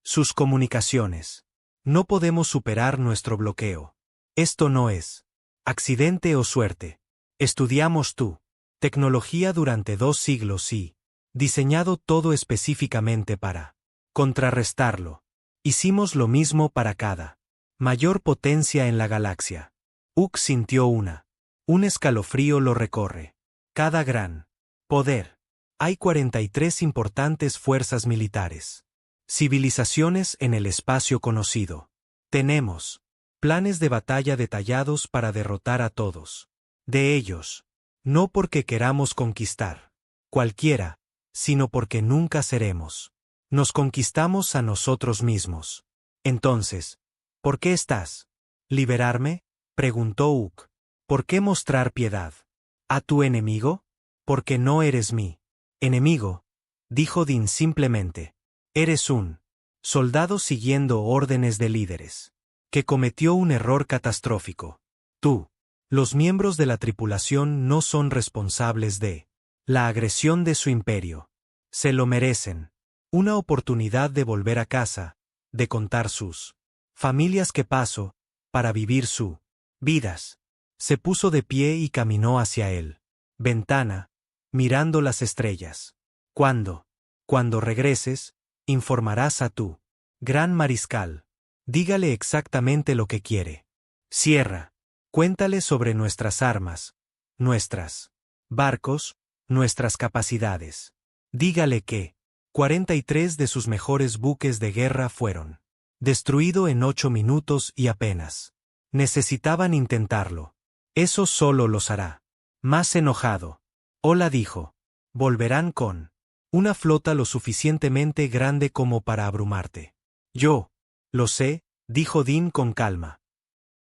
Sus comunicaciones. No podemos superar nuestro bloqueo. Esto no es accidente o suerte. Estudiamos tu tecnología durante 2 siglos y diseñado todo específicamente para contrarrestarlo. Hicimos lo mismo para cada mayor potencia en la galaxia. Uk sintió un escalofrío lo recorre. Cada gran poder. Hay 43 importantes fuerzas militares. Civilizaciones en el espacio conocido. Tenemos planes de batalla detallados para derrotar a todos de ellos. No porque queramos conquistar cualquiera, sino porque nunca seremos. Nos conquistamos a nosotros mismos. Entonces, ¿por qué estás? ¿Liberarme? Preguntó Uk. ¿Por qué mostrar piedad? ¿A tu enemigo? Porque no eres mi enemigo, dijo Dean simplemente. Eres un soldado siguiendo órdenes de líderes, que cometió un error catastrófico. Tú. Los miembros de la tripulación no son responsables de la agresión de su imperio. Se lo merecen. Una oportunidad de volver a casa, de contar sus familias que paso, para vivir su vidas. Se puso de pie y caminó hacia él. Ventana, mirando las estrellas. Cuando regreses, informarás a tu gran mariscal. Dígale exactamente lo que quiere. Cierra. Cuéntale sobre nuestras armas, nuestras barcos, nuestras capacidades. Dígale que 43 de sus mejores buques de guerra fueron destruidos en 8 minutos y apenas necesitaban intentarlo. Eso solo los hará más enojado. Ola dijo. Volverán con una flota lo suficientemente grande como para abrumarte. Yo lo sé, dijo Dean con calma.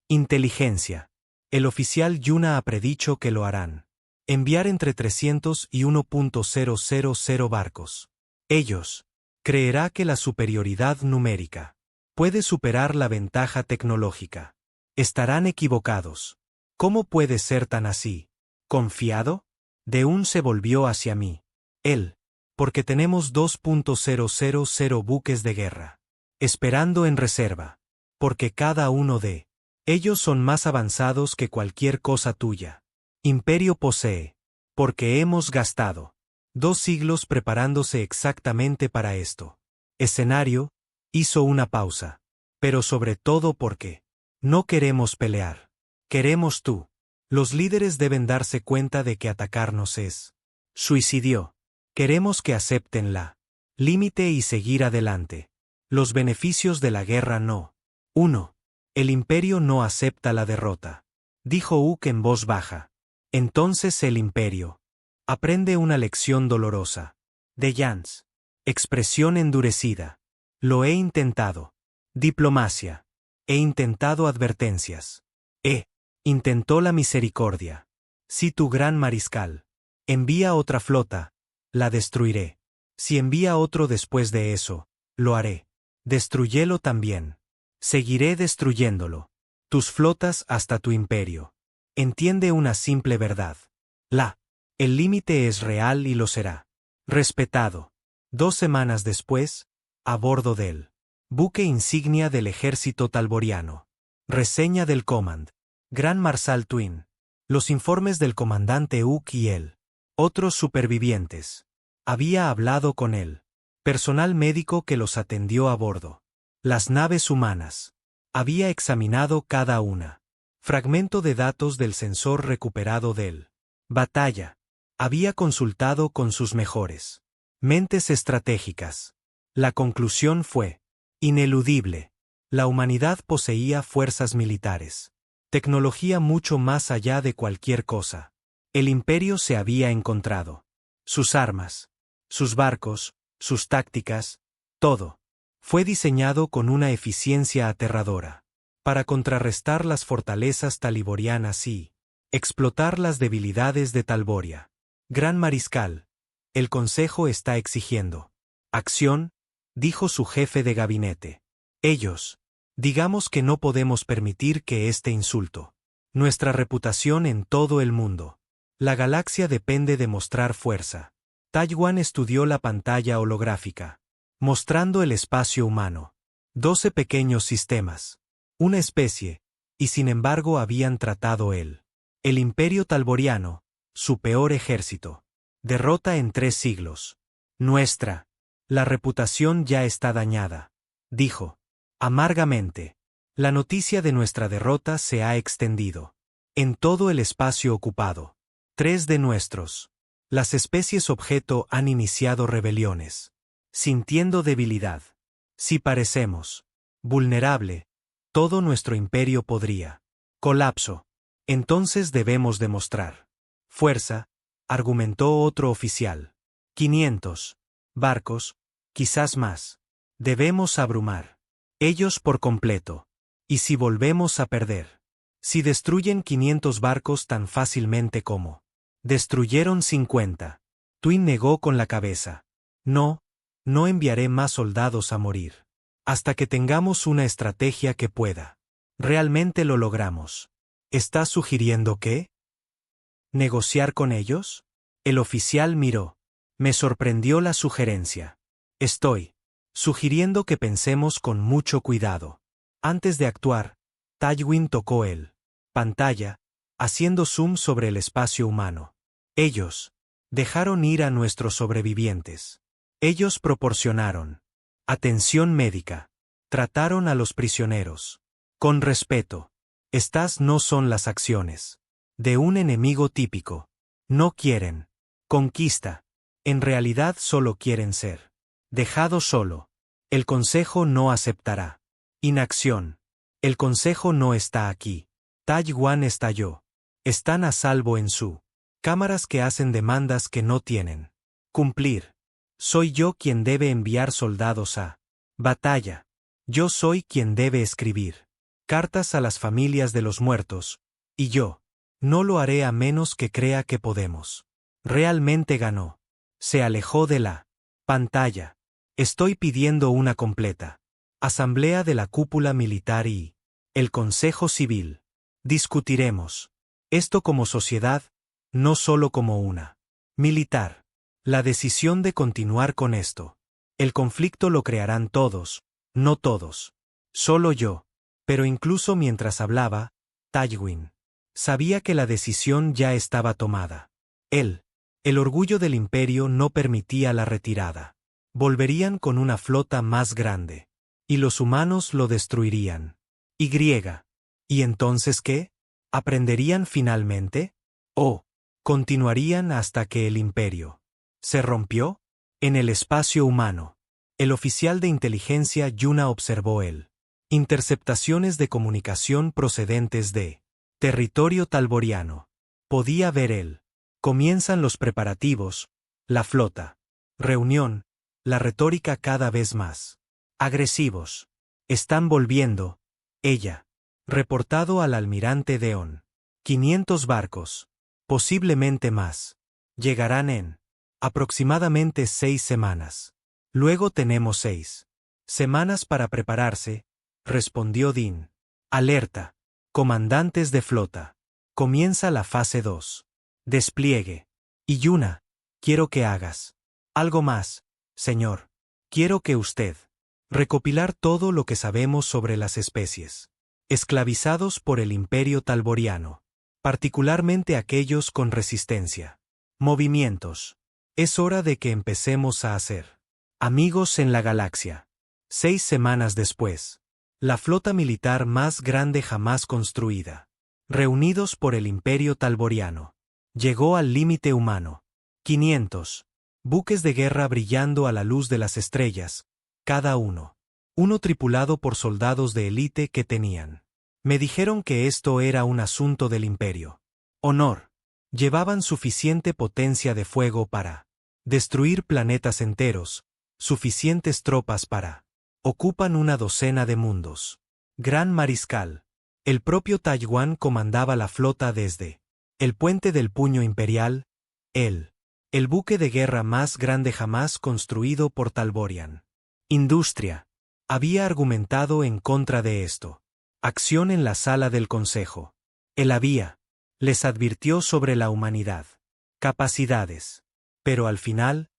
Inteligencia. El oficial Yuna ha predicho que lo harán. Enviar entre 300 y 1.000 barcos. Ellos. Creerá que la superioridad numérica puede superar la ventaja tecnológica. Estarán equivocados. ¿Cómo puede ser tan así? ¿Confiado? Deun se volvió hacia mí. Él. Porque tenemos 2.000 buques de guerra. esperando en reserva. Porque cada uno de ellos son más avanzados que cualquier cosa tuya. Imperio posee. Porque hemos gastado 2 siglos preparándose exactamente para esto. Escenario, hizo una pausa. Pero sobre todo porque no queremos pelear. Queremos tú. Los líderes deben darse cuenta de que atacarnos es suicidio. Queremos que acepten la límite y seguir adelante. Los beneficios de la guerra no. 1. El imperio no acepta la derrota. Dijo Huk en voz baja. Entonces el imperio aprende una lección dolorosa. De Jans. Expresión endurecida. Lo he intentado. Diplomacia. He intentado advertencias. Intentó la misericordia. Si tu gran mariscal envía otra flota, la destruiré. Si envía otro después de eso, lo haré. Destruyelo también. Seguiré destruyéndolo. Tus flotas hasta tu imperio. Entiende una simple verdad. El límite es real y lo será. Respetado. 2 semanas después, a bordo del buque insignia del ejército talboriano. Reseña del Command. Gran Marsal Twin. Los informes del comandante Huk y él. Otros supervivientes. Había hablado con él. Personal médico que los atendió a bordo. Las naves humanas. Había examinado cada una. Fragmento de datos del sensor recuperado del batalla. Había consultado con sus mejores mentes estratégicas. La conclusión fue ineludible. La humanidad poseía fuerzas militares. Tecnología mucho más allá de cualquier cosa. El imperio se había encontrado. Sus armas, sus barcos, sus tácticas, todo. Fue diseñado con una eficiencia aterradora. Para contrarrestar las fortalezas taliborianas y explotar las debilidades de Talboria. Gran Mariscal, el Consejo está exigiendo acción, dijo su jefe de gabinete. Ellos. Digamos que no podemos permitir que este insulto. Nuestra reputación en todo el mundo. La galaxia depende de mostrar fuerza. Taiwán estudió la pantalla holográfica. Mostrando el espacio humano. 12 pequeños sistemas. Una especie. Y sin embargo habían tratado el imperio talboriano, su peor ejército. Derrota en 3 siglos. Nuestra. La reputación ya está dañada. Dijo. Amargamente. La noticia de nuestra derrota se ha extendido. En todo el espacio ocupado. 3 de nuestros. Las especies objeto han iniciado rebeliones. Sintiendo debilidad. Si parecemos vulnerable, todo nuestro imperio podría colapso. Entonces debemos demostrar fuerza, argumentó otro oficial. 500 barcos, quizás más. Debemos abrumar. Ellos por completo. ¿Y si volvemos a perder? Si destruyen 500 barcos tan fácilmente como destruyeron 50. Twin negó con la cabeza. No enviaré más soldados a morir. Hasta que tengamos una estrategia que pueda. Realmente lo logramos. ¿Estás sugiriendo qué? ¿Negociar con ellos? El oficial miró. Me sorprendió la sugerencia. Estoy sugiriendo que pensemos con mucho cuidado. Antes de actuar, Tywin tocó el pantalla, haciendo zoom sobre el espacio humano. Ellos dejaron ir a nuestros sobrevivientes. Ellos proporcionaron atención médica. Trataron a los prisioneros con respeto. Estas no son las acciones de un enemigo típico. No quieren conquista. En realidad solo quieren ser dejado solo. El Consejo no aceptará. Inacción. El Consejo no está aquí. Taiwán estalló. Están a salvo en su cámaras que hacen demandas que no tienen cumplir. Soy yo quien debe enviar soldados a batalla. Yo soy quien debe escribir cartas a las familias de los muertos, y yo no lo haré a menos que crea que podemos. Realmente ganó. Se alejó de la pantalla. Estoy pidiendo una completa asamblea de la cúpula militar y el Consejo Civil. Discutiremos esto como sociedad, no solo como una militar. La decisión de continuar con esto. El conflicto lo crearán todos, No todos. Solo yo. Pero incluso mientras hablaba, Tywin sabía que la decisión ya estaba tomada. Él, el orgullo del imperio no permitía la retirada. Volverían con una flota más grande. Y los humanos lo destruirían. ¿Y entonces qué? ¿Aprenderían finalmente? ¿O continuarían hasta que el imperio se rompió? En el espacio humano. El oficial de inteligencia Yuna observó él. Interceptaciones de comunicación procedentes de territorio talboriano. Podía ver él. Comienzan los preparativos, la flota. Reunión, la retórica cada vez más agresivos. Están volviendo, ella. Reportado al almirante Deon. 500 barcos. Posiblemente más. Llegarán en aproximadamente 6 semanas. Luego tenemos 6 semanas para prepararse, respondió Dean. Alerta. Comandantes de flota. Comienza la fase 2. Despliegue. Y Yuna, quiero que hagas algo más, señor. Quiero que usted recopilar todo lo que sabemos sobre las especies esclavizados por el imperio talboriano, particularmente aquellos con resistencia. Movimientos. Es hora de que empecemos a hacer amigos en la galaxia. 6 semanas después. La flota militar más grande jamás construida. Reunidos por el imperio talboriano. Llegó al límite humano. 500. Buques de guerra brillando a la luz de las estrellas, cada uno. Uno tripulado por soldados de élite que tenían. Me dijeron que esto era un asunto del imperio. Honor. Llevaban suficiente potencia de fuego para destruir planetas enteros, suficientes tropas para ocupan una docena de mundos. Gran mariscal. El propio Taiwán comandaba la flota desde el puente del puño imperial, el buque de guerra más grande jamás construido por Talborian. Industria. Había argumentado en contra de esto. Acción en la sala del consejo. Él había. Les advirtió sobre la humanidad. Capacidades. Pero al final,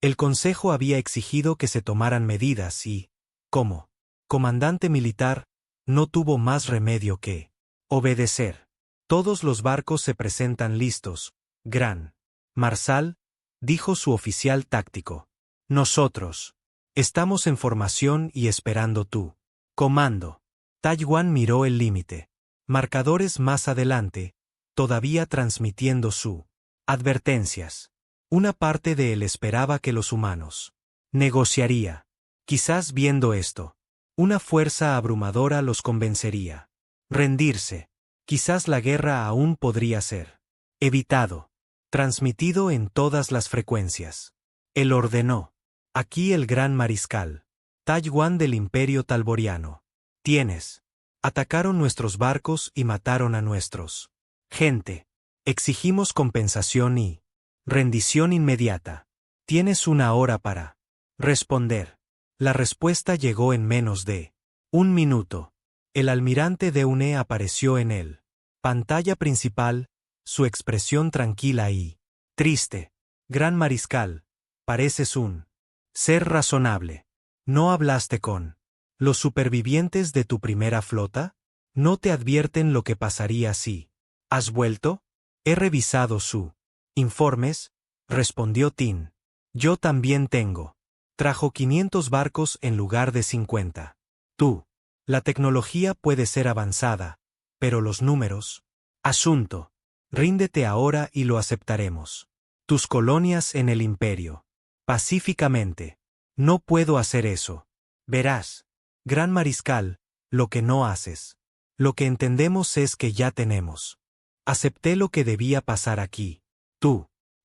el consejo había exigido que se tomaran medidas y, como comandante militar, no tuvo más remedio que obedecer. Todos los barcos se presentan listos, Gran Marsal, dijo su oficial táctico. Nosotros estamos en formación y esperando tu comando. Taiwán miró el límite. Marcadores más adelante, todavía transmitiendo su advertencias. Una parte de él esperaba que los humanos negociaría. Quizás viendo esto, una fuerza abrumadora los convencería. Rendirse. Quizás la guerra aún podría ser evitado. Transmitido en todas las frecuencias. Él ordenó. Aquí el gran mariscal. Taiwán del imperio talboriano. Tienes. Atacaron nuestros barcos y mataron a nuestros gente. Exigimos compensación y rendición inmediata. Tienes 1 hora para responder. La respuesta llegó en menos de 1 minuto. El almirante Deune apareció en él. Pantalla principal, su expresión tranquila y triste. Gran mariscal, pareces un ser razonable. ¿No hablaste con los supervivientes de tu primera flota? ¿No te advierten lo que pasaría si has vuelto? He revisado su informes, respondió Tin. Yo también tengo. Trajo 500 barcos en lugar de 50. La tecnología puede ser avanzada, pero los números. Asunto. Ríndete ahora y lo aceptaremos. Tus colonias en el imperio. Pacíficamente. No puedo hacer eso. Verás. Gran mariscal, lo que no haces. Lo que entendemos es que ya tenemos. Acepté lo que debía pasar aquí.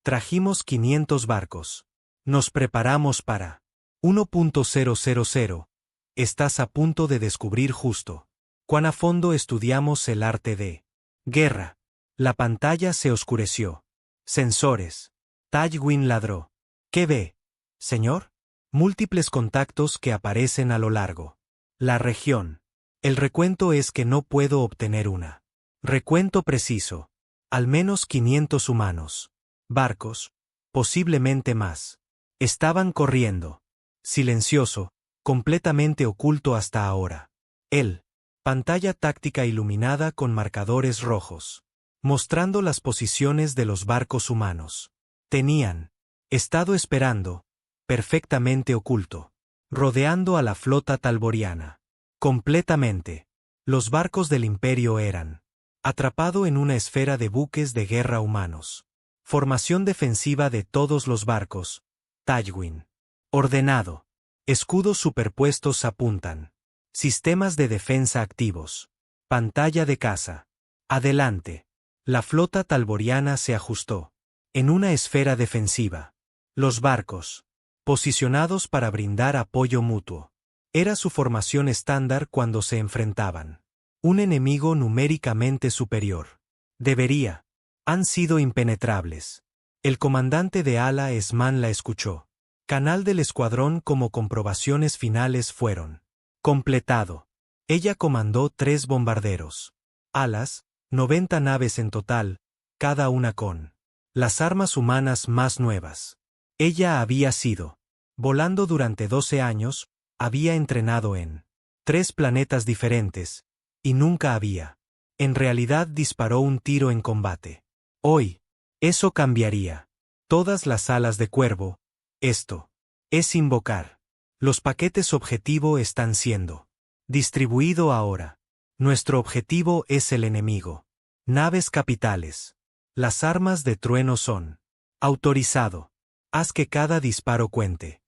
Trajimos 500 barcos. Nos preparamos para 1.000. Estás a punto de descubrir justo cuán a fondo estudiamos el arte de guerra. La pantalla se oscureció. Sensores. Tywin ladró. ¿Qué ve, señor? Múltiples contactos que aparecen a lo largo. La región. El recuento es que no puedo obtener una recuento preciso. Al menos 500 humanos. Barcos. Posiblemente más. Estaban corriendo. Silencioso, completamente oculto hasta ahora. Él. Pantalla táctica iluminada con marcadores rojos, mostrando las posiciones de los barcos humanos. Tenían estado esperando, perfectamente oculto, rodeando a la flota talboriana. Completamente. Los barcos del Imperio eran atrapado en una esfera de buques de guerra humanos. Formación defensiva de todos los barcos. Tywin. Ordenado. Escudos superpuestos apuntan. Sistemas de defensa activos. Pantalla de caza. Adelante. La flota talboriana se ajustó. En una esfera defensiva. Los barcos. Posicionados para brindar apoyo mutuo. Era su formación estándar cuando se enfrentaban. Un enemigo numéricamente superior. Debería. Han sido impenetrables. El comandante de ala Esman la escuchó. Canal del escuadrón como comprobaciones finales fueron. Completado. Ella comandó 3 bombarderos. Alas, 90 naves en total, cada una con las armas humanas más nuevas. Ella había sido volando durante 12 años, había entrenado en 3 planetas diferentes, y nunca había. En realidad disparó un tiro en combate. Hoy, eso cambiaría. Todas las alas de cuervo. Esto es invocar. Los paquetes objetivo están siendo distribuido ahora. Nuestro objetivo es el enemigo. Naves capitales. Las armas de trueno son. Autorizado. Haz que cada disparo cuente.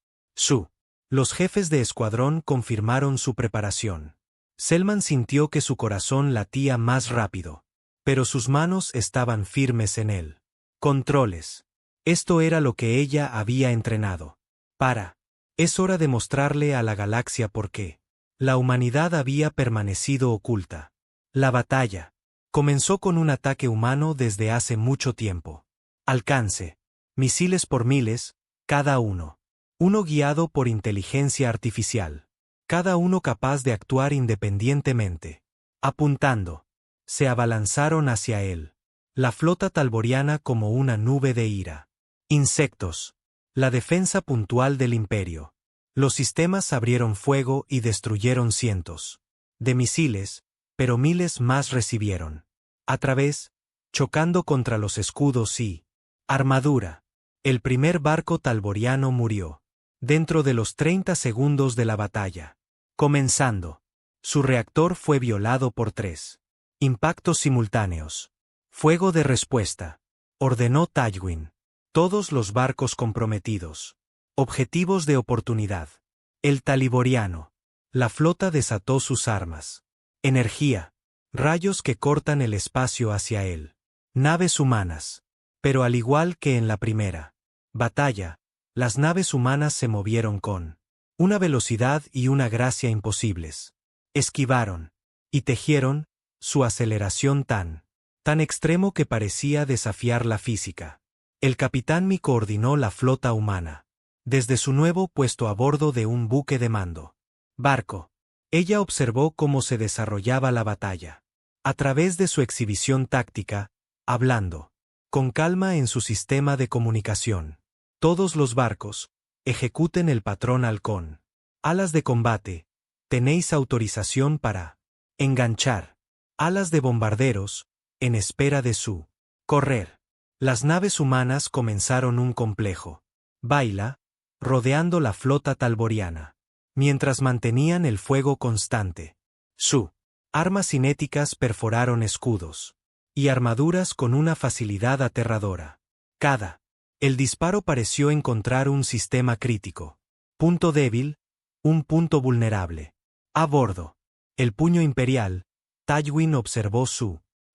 Los jefes de escuadrón confirmaron su preparación. Selman sintió que su corazón latía más rápido. Pero sus manos estaban firmes en él. Controles. Esto era lo que ella había entrenado. Es hora de mostrarle a la galaxia por qué. La humanidad había permanecido oculta. La batalla comenzó con un ataque humano desde hace mucho tiempo. Alcance. Misiles por miles, cada uno. Uno guiado por inteligencia artificial. Cada uno capaz de actuar independientemente. Apuntando. Se abalanzaron hacia él. La flota talboriana como una nube de ira. Insectos. La defensa puntual del Imperio. Los sistemas abrieron fuego y destruyeron cientos de misiles, pero miles más recibieron. A través, chocando contra los escudos y armadura. El primer barco talboriano murió. Dentro de los 30 segundos de la batalla. Comenzando. Su reactor fue violado por 3 impactos simultáneos. Fuego de respuesta. Ordenó Tywin. Todos los barcos comprometidos. Objetivos de oportunidad. El taliboriano. La flota desató sus armas. Energía. Rayos que cortan el espacio hacia él. Naves humanas. Pero al igual que en la primera batalla, las naves humanas se movieron con una velocidad y una gracia imposibles. Esquivaron. Y tejieron su aceleración tan extremo que parecía desafiar la física. El capitán Mi coordinó la flota humana. Desde su nuevo puesto a bordo de un buque de mando. Barco. Ella observó cómo se desarrollaba la batalla. A través de su exhibición táctica, hablando con calma en su sistema de comunicación. Todos los barcos, ejecuten el patrón halcón. Alas de combate, tenéis autorización para enganchar. Alas de bombarderos, en espera de su correr. Las naves humanas comenzaron un complejo baila, rodeando la flota talboriana. Mientras mantenían el fuego constante. Armas cinéticas perforaron escudos y armaduras con una facilidad aterradora. El disparo pareció encontrar un sistema crítico. Punto débil, un punto vulnerable. A bordo. El puño imperial. Tywin observó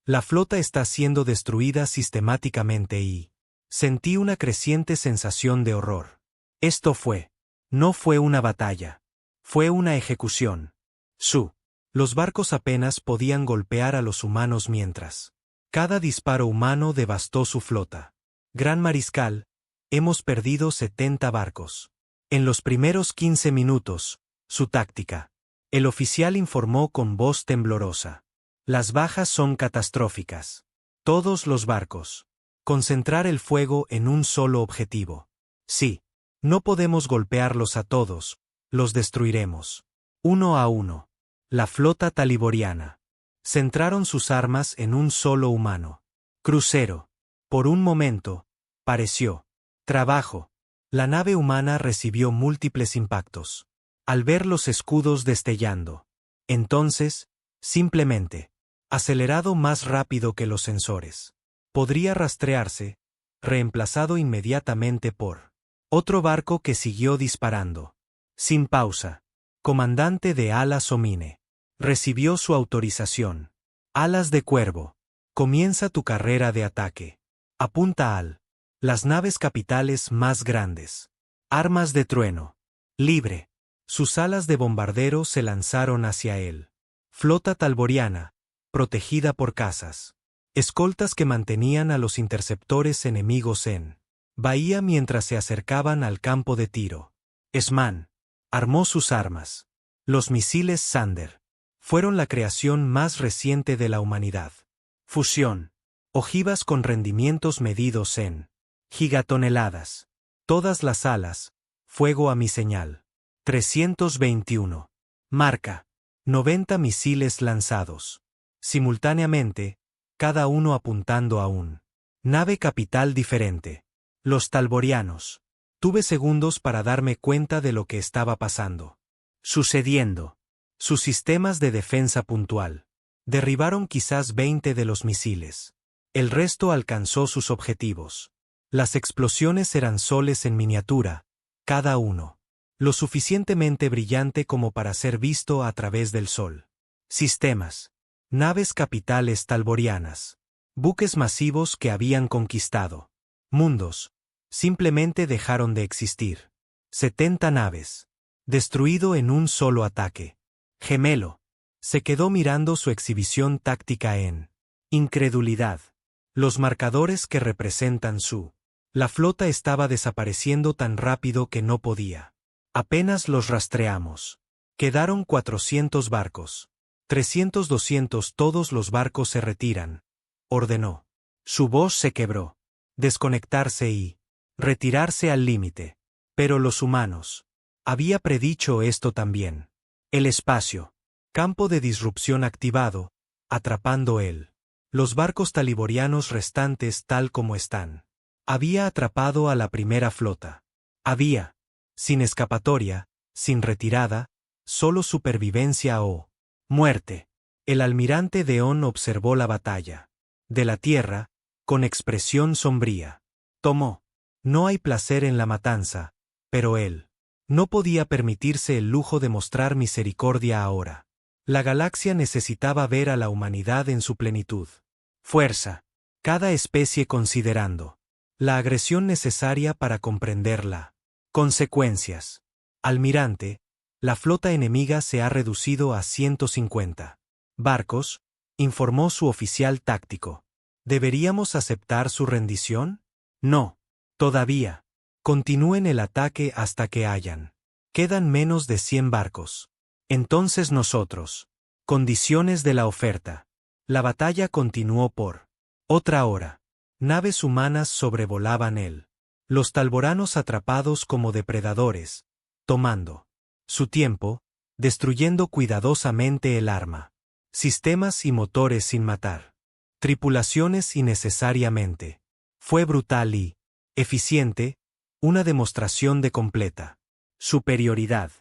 la flota está siendo destruida sistemáticamente y sentí una creciente sensación de horror. Esto no fue una batalla. Fue una ejecución. Los barcos apenas podían golpear a los humanos mientras cada disparo humano devastó su flota. Gran Mariscal, hemos perdido 70 barcos. En los primeros 15 minutos, su táctica. El oficial informó con voz temblorosa. Las bajas son catastróficas. Todos los barcos. Concentrar el fuego en un solo objetivo. Sí. No podemos golpearlos a todos, los destruiremos. Uno a uno. La flota taliboriana. Centraron sus armas en un solo humano. Crucero. Por un momento, pareció. Trabajo. La nave humana recibió múltiples impactos. Al ver los escudos destellando. Entonces, simplemente, acelerado más rápido que los sensores. Podría rastrearse, reemplazado inmediatamente por otro barco que siguió disparando. Sin pausa. Comandante de Alas Omine. Recibió su autorización. Alas de Cuervo. Comienza tu carrera de ataque. Apunta al. Las naves capitales más grandes. Armas de trueno. Libre. Sus alas de bombardero se lanzaron hacia él. Flota talboriana, protegida por cazas. Escoltas que mantenían a los interceptores enemigos en bahía mientras se acercaban al campo de tiro. Esman armó sus armas. Los misiles Sander fueron la creación más reciente de la humanidad. Fusión. Ojivas con rendimientos medidos en gigatoneladas. Todas las alas. Fuego a mi señal. 321. Marca. 90 misiles lanzados. Simultáneamente, cada uno apuntando a un nave capital diferente. Los talborianos. Tuve segundos para darme cuenta de lo que estaba pasando. Sucediendo. Sus sistemas de defensa puntual. Derribaron quizás 20 de los misiles. El resto alcanzó sus objetivos. Las explosiones eran soles en miniatura, cada uno. Lo suficientemente brillante como para ser visto a través del sol. Sistemas. Naves capitales talborianas. Buques masivos que habían conquistado. Mundos. Simplemente dejaron de existir. 70 naves. Destruido en un solo ataque. Gemelo. Se quedó mirando su exhibición táctica en incredulidad. Los marcadores que representan su. La flota estaba desapareciendo tan rápido que no podía. Apenas los rastreamos. Quedaron 400 barcos. 300-200 todos los barcos se retiran. Ordenó. Su voz se quebró. Desconectarse y retirarse al límite. Pero los humanos. Había predicho esto también. El espacio. Campo de disrupción activado, atrapando él. Los barcos taliborianos restantes tal como están. Había atrapado a la primera flota. Había, sin escapatoria, sin retirada, solo supervivencia o muerte. El almirante Deón observó la batalla. De la tierra, con expresión sombría. Tomó. No hay placer en la matanza, pero él no podía permitirse el lujo de mostrar misericordia ahora. La galaxia necesitaba ver a la humanidad en su plenitud. Fuerza. Cada especie considerando la agresión necesaria para comprenderla. Consecuencias. Almirante, la flota enemiga se ha reducido a 150 barcos, informó su oficial táctico. ¿Deberíamos aceptar su rendición? No. Todavía. Continúen el ataque hasta que hayan. Quedan menos de 100 barcos. Entonces nosotros. Condiciones de la oferta. La batalla continuó por otra hora. Naves humanas sobrevolaban él. Los talboranos atrapados como depredadores, tomando su tiempo, destruyendo cuidadosamente el arma. Sistemas y motores sin matar. Tripulaciones innecesariamente. Fue brutal y eficiente, una demostración de completa superioridad.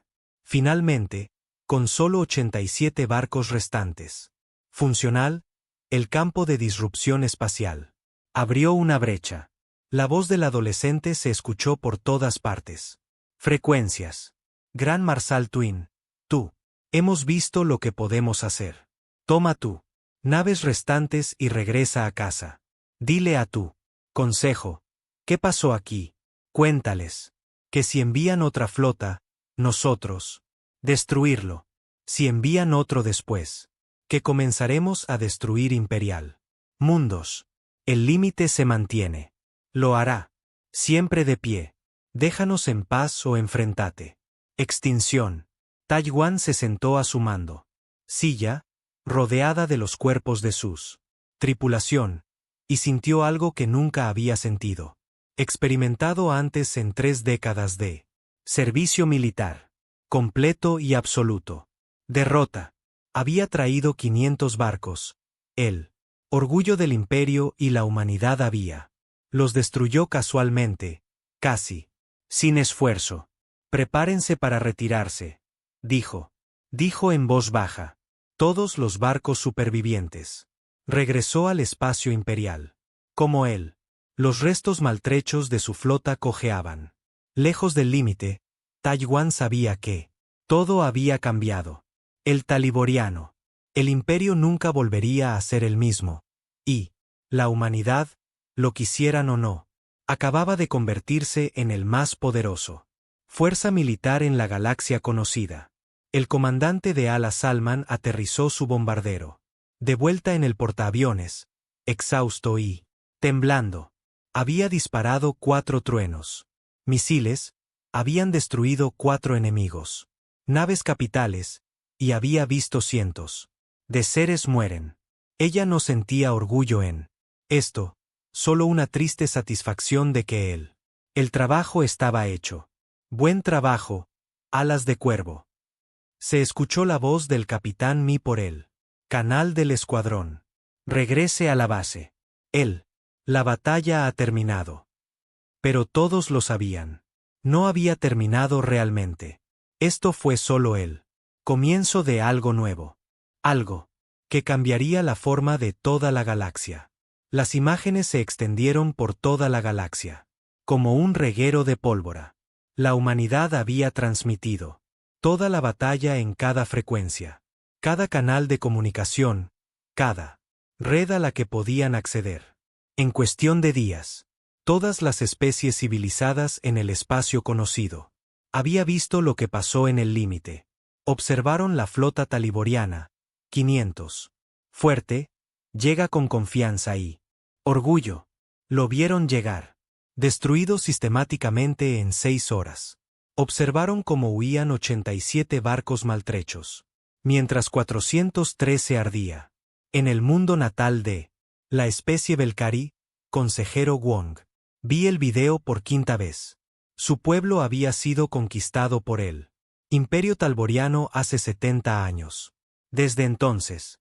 Finalmente, con solo 87 barcos restantes. Funcional, el campo de disrupción espacial. Abrió una brecha. La voz del adolescente se escuchó por todas partes. Frecuencias. Gran Marsal Twin. Tú. Hemos visto lo que podemos hacer. Toma tú. Naves restantes y regresa a casa. Dile a tu consejo. ¿Qué pasó aquí? Cuéntales. Que si envían otra flota, nosotros. Destruirlo. Si envían otro después. Que comenzaremos a destruir Imperial. Mundos. El límite se mantiene. Lo hará. Siempre de pie. Déjanos en paz o enfrentate. Extinción. Taiwán se sentó a su mando. Silla, rodeada de los cuerpos de sus tripulación, y sintió algo que nunca había sentido. Experimentado antes en 3 décadas de servicio militar. completo y absoluto. Derrota. Había traído 500 barcos. El orgullo del imperio y la humanidad había. Los destruyó casualmente, casi, sin esfuerzo. Prepárense para retirarse, dijo. Dijo en voz baja. Todos los barcos supervivientes. Regresó al espacio imperial. Como él. Los restos maltrechos de su flota cojeaban. Lejos del límite, Taiwán sabía que todo había cambiado. El taliboriano. El imperio nunca volvería a ser el mismo. Y la humanidad, lo quisieran o no, acababa de convertirse en el más poderoso. Fuerza militar en la galaxia conocida. El comandante de Ala Salman aterrizó su bombardero. De vuelta en el portaaviones, exhausto y temblando. Había disparado 4 truenos. Misiles. Habían destruido 4 enemigos. Naves capitales. Y había visto cientos de seres mueren. Ella no sentía orgullo en esto, solo una triste satisfacción de que el trabajo estaba hecho. Buen trabajo, alas de cuervo. Se escuchó la voz del capitán Mi por el canal del escuadrón. Regrese a la base. La batalla ha terminado. Pero todos lo sabían. No había terminado realmente. Esto fue solo el comienzo de algo nuevo. Algo que cambiaría la forma de toda la galaxia. Las imágenes se extendieron por toda la galaxia. Como un reguero de pólvora. La humanidad había transmitido toda la batalla en cada frecuencia. Cada canal de comunicación. Cada red a la que podían acceder. En cuestión de días. Todas las especies civilizadas en el espacio conocido. Había visto lo que pasó en el límite. Observaron la flota taliboriana. 500. Fuerte. Llega con confianza y orgullo. Lo vieron llegar. Destruido sistemáticamente en 6 horas. Observaron cómo huían 87 barcos maltrechos. Mientras 413 ardía. En el mundo natal de la especie Belcari, consejero Wong. Vi el video por 5ª vez. Su pueblo había sido conquistado por él. Imperio talboriano hace 70 años. Desde entonces,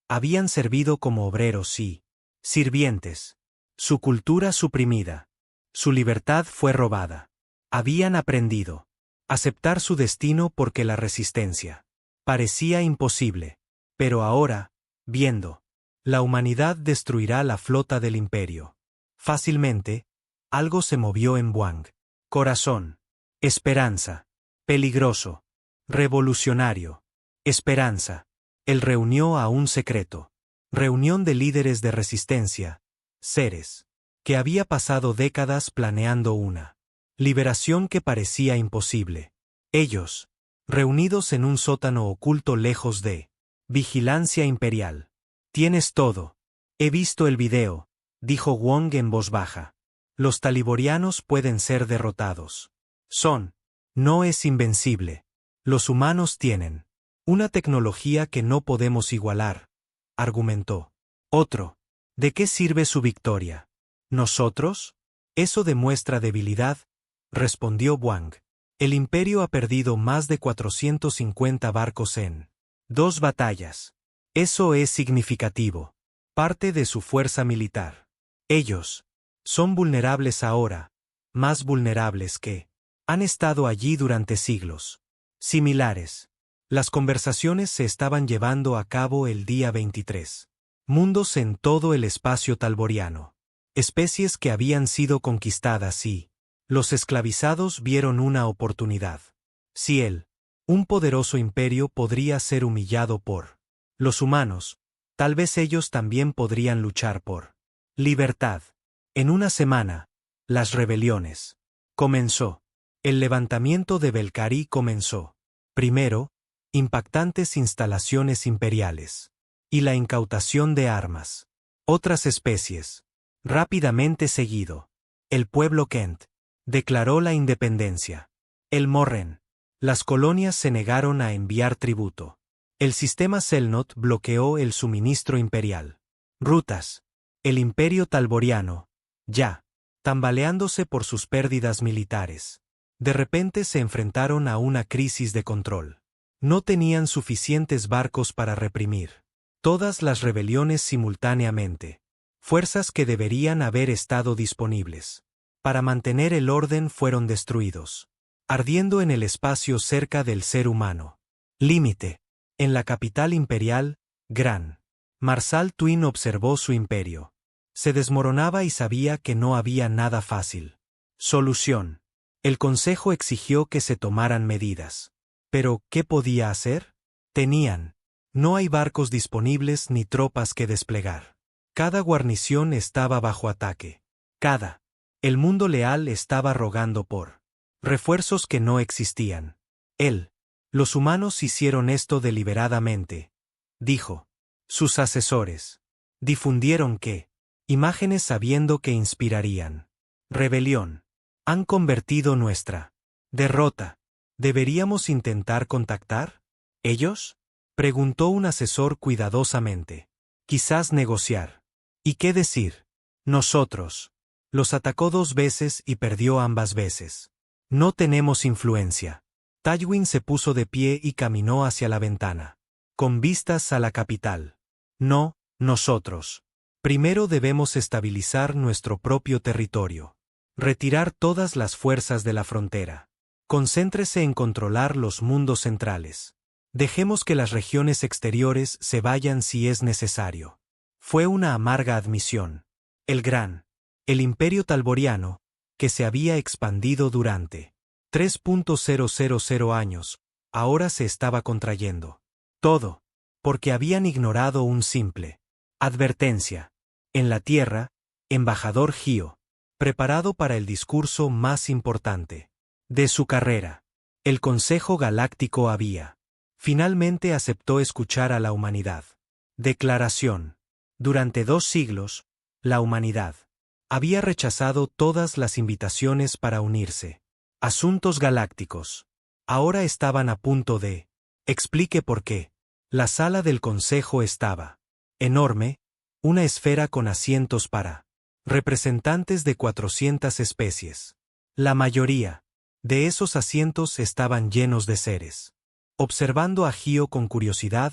habían servido como obreros y sirvientes. Su cultura suprimida. Su libertad fue robada. Habían aprendido a aceptar su destino porque la resistencia parecía imposible. Pero ahora, viendo, la humanidad destruirá la flota del imperio. Fácilmente, algo se movió en Wang. Corazón. Esperanza. Peligroso. Revolucionario. Esperanza. Él reunió a un secreto. Reunión de líderes de resistencia. Seres. Que había pasado décadas planeando una liberación que parecía imposible. Ellos. Reunidos en un sótano oculto lejos de vigilancia imperial. Tienes todo. He visto el video, dijo Wong en voz baja. Los taliborianos pueden ser derrotados. No es invencible. Los humanos tienen una tecnología que no podemos igualar, argumentó. Otro. ¿De qué sirve su victoria? ¿Nosotros? Eso demuestra debilidad, respondió Wang. El imperio ha perdido más de 450 barcos en 2 batallas. Eso es significativo. Parte de su fuerza militar. Ellos son vulnerables ahora, más vulnerables que han estado allí durante siglos. Similares. Las conversaciones se estaban llevando a cabo el día 23. Mundos en todo el espacio talboriano. Especies que habían sido conquistadas y los esclavizados vieron una oportunidad. Si un poderoso imperio podría ser humillado por los humanos, tal vez ellos también podrían luchar por libertad. En una semana, las rebeliones comenzó. El levantamiento de Belcari comenzó. Primero, impactantes instalaciones imperiales. Y la incautación de armas. Otras especies. Rápidamente seguido. El pueblo Kent declaró la independencia. El Morren. Las colonias se negaron a enviar tributo. El sistema Selnot bloqueó el suministro imperial. Rutas. El imperio talboriano, ya, tambaleándose por sus pérdidas militares. De repente se enfrentaron a una crisis de control. No tenían suficientes barcos para reprimir todas las rebeliones simultáneamente. Fuerzas que deberían haber estado disponibles para mantener el orden fueron destruidos, ardiendo en el espacio cerca del ser humano. Límite. En la capital imperial, Gran Marshal Twin observó su imperio. Se desmoronaba y sabía que no había nada fácil. Solución. El Consejo exigió que se tomaran medidas. Pero, ¿qué podía hacer? No hay barcos disponibles ni tropas que desplegar. Cada guarnición estaba bajo ataque. El mundo leal estaba rogando por refuerzos que no existían. Los humanos hicieron esto deliberadamente, dijo. Sus asesores difundieron imágenes sabiendo que inspirarían rebelión. Han convertido nuestra derrota. ¿Deberíamos intentar contactar ellos? Preguntó un asesor cuidadosamente. Quizás negociar. ¿Y qué decir? Nosotros. Los atacó 2 veces y perdió ambas veces. No tenemos influencia. Tywin se puso de pie y caminó hacia la ventana, con vistas a la capital. No, nosotros. Primero debemos estabilizar nuestro propio territorio. Retirar todas las fuerzas de la frontera. Concéntrese en controlar los mundos centrales. Dejemos que las regiones exteriores se vayan si es necesario. Fue una amarga admisión. El imperio talboriano, que se había expandido durante 3.000 años, ahora se estaba contrayendo. Todo, porque habían ignorado un simple advertencia. En la Tierra, embajador Gio, preparado para el discurso más importante de su carrera. El Consejo Galáctico finalmente aceptó escuchar a la humanidad. Declaración. Durante 2 siglos, la humanidad había rechazado todas las invitaciones para unirse. Asuntos galácticos. Ahora estaban a punto de explique por qué. La sala del Consejo estaba enorme, una esfera con asientos para representantes de 400 especies. La mayoría de esos asientos estaban llenos de seres observando a Gio con curiosidad,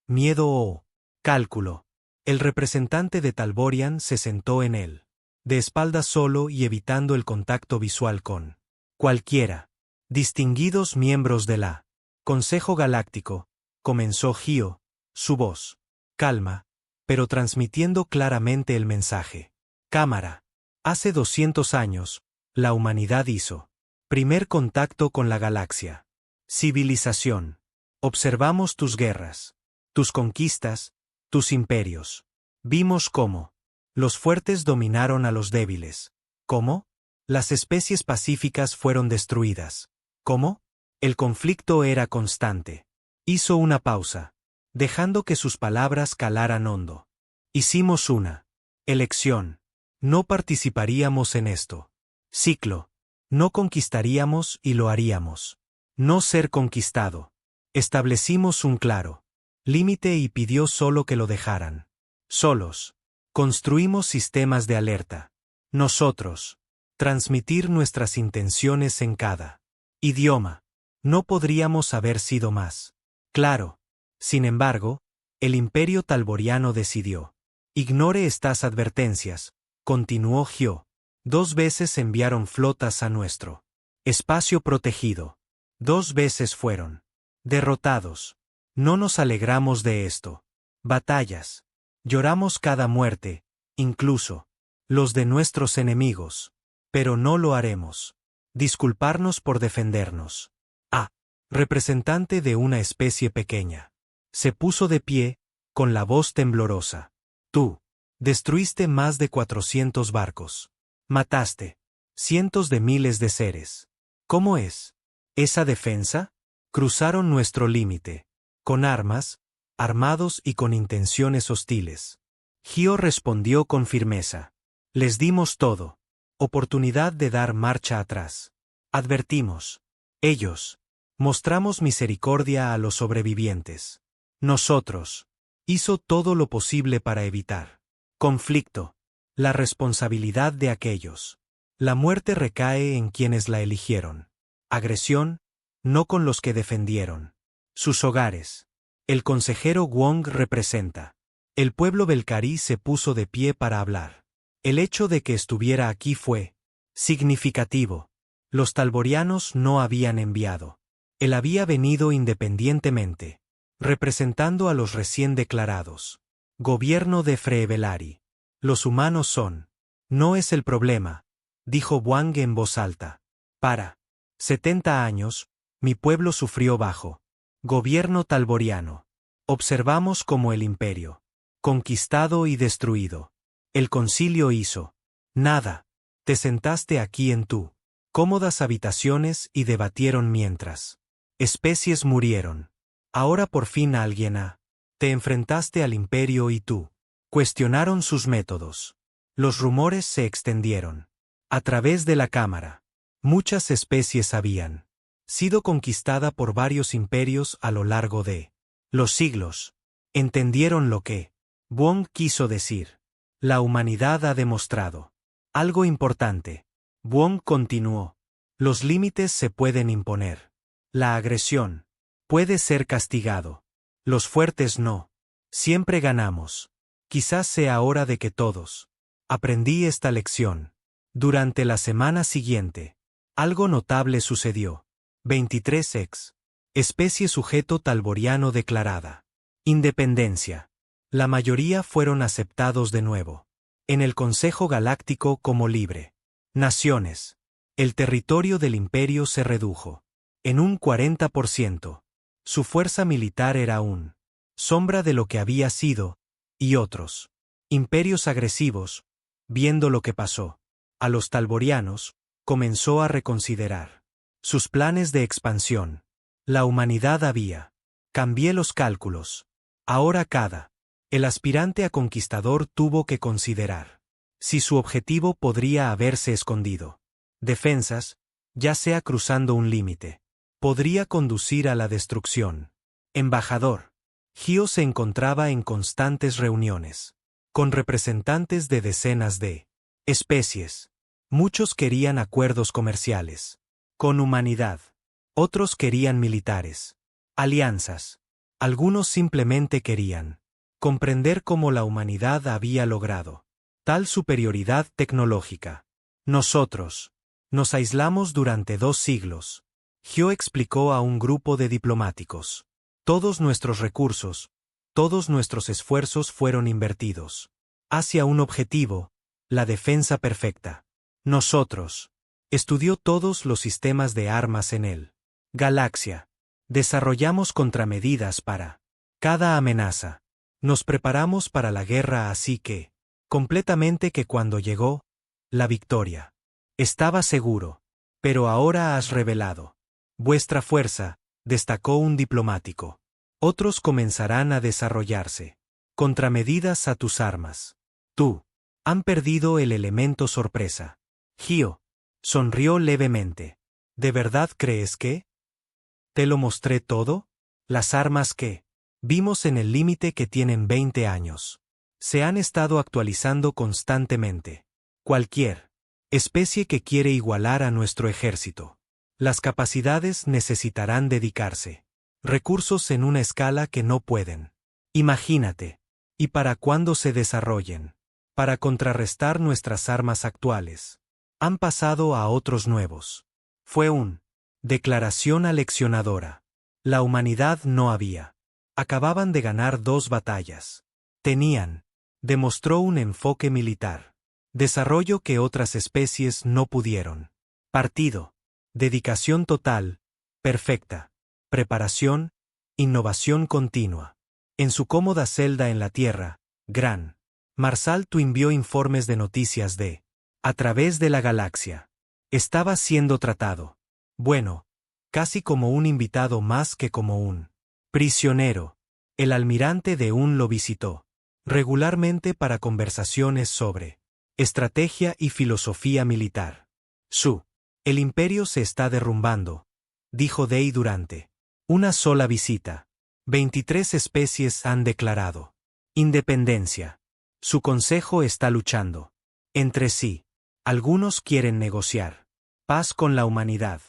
miedo o cálculo. El representante de Talborian se sentó en él, de espaldas solo y evitando el contacto visual con cualquiera. Distinguidos miembros de la Consejo Galáctico, comenzó Gio, su voz calma, pero transmitiendo claramente el mensaje. Cámara. Hace 200 años, la humanidad hizo primer contacto con la galaxia. Civilización. Observamos tus guerras, tus conquistas, tus imperios. Vimos cómo los fuertes dominaron a los débiles. ¿Cómo? Las especies pacíficas fueron destruidas. ¿Cómo? El conflicto era constante. Hizo una pausa, dejando que sus palabras calaran hondo. Hicimos una elección. No participaríamos en esto. Ciclo. No conquistaríamos y lo haríamos. No ser conquistado. Establecimos un claro límite y pidió solo que lo dejaran solos. Construimos sistemas de alerta. Nosotros. Transmitir nuestras intenciones en cada idioma. No podríamos haber sido más claro. Sin embargo, el imperio talboriano decidió. Ignore estas advertencias, continuó Gio. 2 veces enviaron flotas a nuestro espacio protegido. 2 veces fueron derrotados. No nos alegramos de esto. Batallas. Lloramos cada muerte, incluso los de nuestros enemigos. Pero no lo haremos. Disculparnos por defendernos. Representante de una especie pequeña. Se puso de pie, con la voz temblorosa. Tú destruiste más de 400 barcos. Mataste cientos de miles de seres. ¿Cómo es esa defensa? Cruzaron nuestro límite. Con armas, armados y con intenciones hostiles. Gio respondió con firmeza. Les dimos todo. Oportunidad de dar marcha atrás. Advertimos. Ellos. Mostramos misericordia a los sobrevivientes. Nosotros. Hizo todo lo posible para evitar conflicto. La responsabilidad de aquellos. La muerte recae en quienes la eligieron. agresión, no con los que defendieron sus hogares. El consejero Wong representa. El pueblo belcarí se puso de pie para hablar. El hecho de que estuviera aquí fue significativo. Los talborianos no habían enviado. Él había venido independientemente, representando a los recién declarados. Gobierno de Freevelari. Los humanos son. No es el problema, dijo Wang en voz alta. Para 70 años, mi pueblo sufrió bajo gobierno talboriano. Observamos cómo el imperio, conquistado y destruido. El concilio hizo nada. Te sentaste aquí en tu cómodas habitaciones y debatieron mientras especies murieron. Ahora por fin alguien te enfrentaste al imperio y tú cuestionaron sus métodos. Los rumores se extendieron. A través de la cámara, muchas especies habían sido conquistada por varios imperios a lo largo de los siglos. Entendieron lo que Wong quiso decir. La humanidad ha demostrado algo importante. Wong continuó. Los límites se pueden imponer. La agresión puede ser castigado. Los fuertes no. Siempre ganamos. Quizás sea hora de que todos. Aprendí esta lección. Durante la semana siguiente, algo notable sucedió. 23x. Especie sujeto talboriano declarada. Independencia. La mayoría fueron aceptados de nuevo. En el Consejo Galáctico como libre. Naciones. El territorio del imperio se redujo. En un 40%. Su fuerza militar era un sombra de lo que había sido, y otros imperios agresivos, viendo lo que pasó a los talborianos, comenzó a reconsiderar sus planes de expansión. La humanidad había. Cambié los cálculos. Ahora el aspirante a conquistador tuvo que considerar si su objetivo podría haberse escondido. Defensas, ya sea cruzando un límite, podría conducir a la destrucción. Embajador. Gio se encontraba en constantes reuniones con representantes de decenas de especies. Muchos querían acuerdos comerciales con humanidad. Otros querían militares. Alianzas. Algunos simplemente querían comprender cómo la humanidad había logrado tal superioridad tecnológica. Nosotros nos aislamos durante 2 siglos. Gio explicó a un grupo de diplomáticos. Todos nuestros recursos, todos nuestros esfuerzos fueron invertidos hacia un objetivo, la defensa perfecta. Nosotros estudió todos los sistemas de armas en él. Galaxia. Desarrollamos contramedidas para cada amenaza. Nos preparamos para la guerra así que, completamente que cuando llegó, la victoria. Estaba seguro. Pero ahora has revelado vuestra fuerza, destacó un diplomático. Otros comenzarán a desarrollarse contramedidas a tus armas. Tú. Han perdido el elemento sorpresa. Gio. Sonrió levemente. ¿De verdad crees que? ¿Te lo mostré todo? Las armas que vimos en el límite que tienen 20 años. Se han estado actualizando constantemente. Cualquier especie que quiere igualar a nuestro ejército. Las capacidades necesitarán dedicarse recursos en una escala que no pueden. Imagínate. ¿Y para cuándo se desarrollen? Para contrarrestar nuestras armas actuales. Han pasado a otros nuevos. Fue un declaración aleccionadora. La humanidad no había. Acababan de ganar 2 batallas. Tenían. Demostró un enfoque militar. Desarrollo que otras especies no pudieron. Partido. Dedicación total. Perfecta. Preparación. Innovación continua. En su cómoda celda en la Tierra, Gran Marsal Tu envió informes de noticias de a través de la galaxia. Estaba siendo tratado. Bueno, casi como un invitado más que como un prisionero. El almirante de Un lo visitó regularmente para conversaciones sobre estrategia y filosofía militar. El imperio se está derrumbando, dijo Dei durante una sola visita. 23 especies han declarado independencia. Su consejo está luchando entre sí. Algunos quieren negociar paz con la humanidad.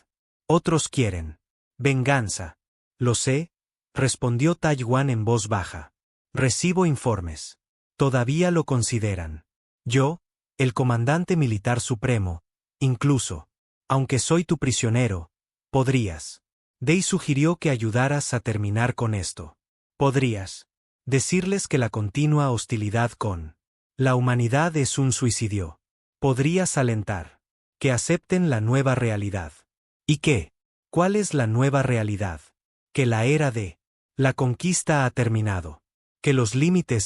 Otros quieren venganza. Lo sé, respondió Taiwán en voz baja. Recibo informes. Todavía lo consideran. Yo, el comandante militar supremo, incluso, aunque soy tu prisionero, podrías. Dei sugirió que ayudaras a terminar con esto. Podrías decirles que la continua hostilidad con la humanidad es un suicidio. Podrías alentar que acepten la nueva realidad. ¿Y qué? ¿Cuál es la nueva realidad? Que la era de la conquista ha terminado. Que los límites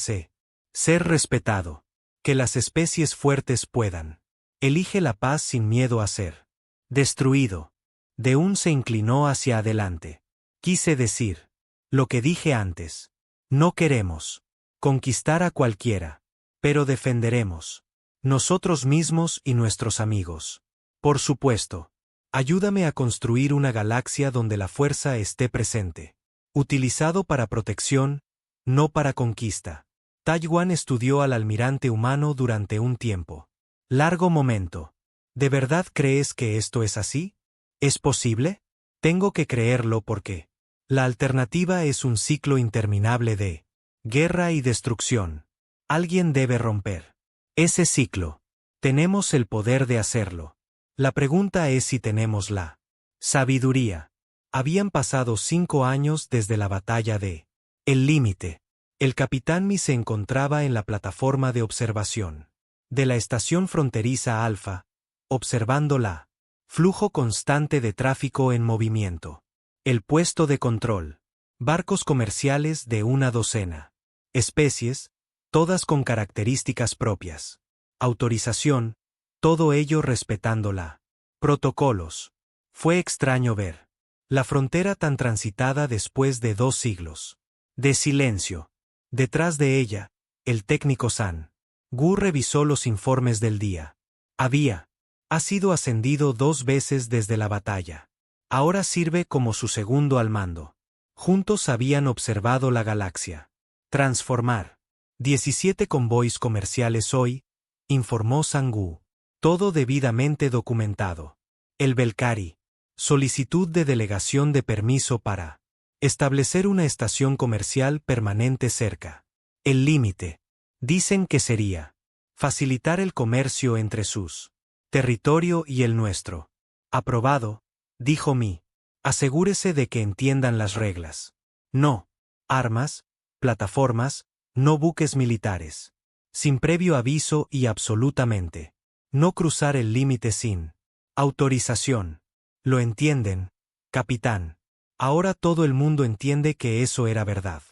ser respetado. Que las especies fuertes puedan. Elige la paz sin miedo a ser destruido. Deun se inclinó hacia adelante. Quise decir lo que dije antes. No queremos conquistar a cualquiera, pero defenderemos nosotros mismos y nuestros amigos. Por supuesto, ayúdame a construir una galaxia donde la fuerza esté presente. Utilizado para protección, no para conquista. Taiwán estudió al almirante humano durante un tiempo. Largo momento. ¿De verdad crees que esto es así? ¿Es posible? Tengo que creerlo porque la alternativa es un ciclo interminable de guerra y destrucción. Alguien debe romper ese ciclo. Tenemos el poder de hacerlo. La pregunta es si tenemos la sabiduría. Habían pasado 5 años desde la batalla de El Límite. El capitán Mi se encontraba en la plataforma de observación de la estación fronteriza Alfa, observando la flujo constante de tráfico en movimiento. El puesto de control. Barcos comerciales de una docena. Especies, todas con características propias. Autorización, todo ello respetándola. Protocolos. Fue extraño ver la frontera tan transitada después de 2 siglos de silencio. Detrás de ella, el técnico San Gu revisó los informes del día. Ha sido ascendido 2 veces desde la batalla. Ahora sirve como su segundo al mando. Juntos habían observado la galaxia transformar 17 convoys comerciales hoy, informó San Gu. Todo debidamente documentado. El Belcari. Solicitud de delegación de permiso para establecer una estación comercial permanente cerca. El límite. Dicen que sería facilitar el comercio entre sus territorio y el nuestro. Aprobado, dijo Mi. Asegúrese de que entiendan las reglas. No armas, plataformas, no buques militares. Sin previo aviso y absolutamente. No cruzar el límite sin autorización. ¿Lo entienden, capitán? Ahora todo el mundo entiende que eso era verdad.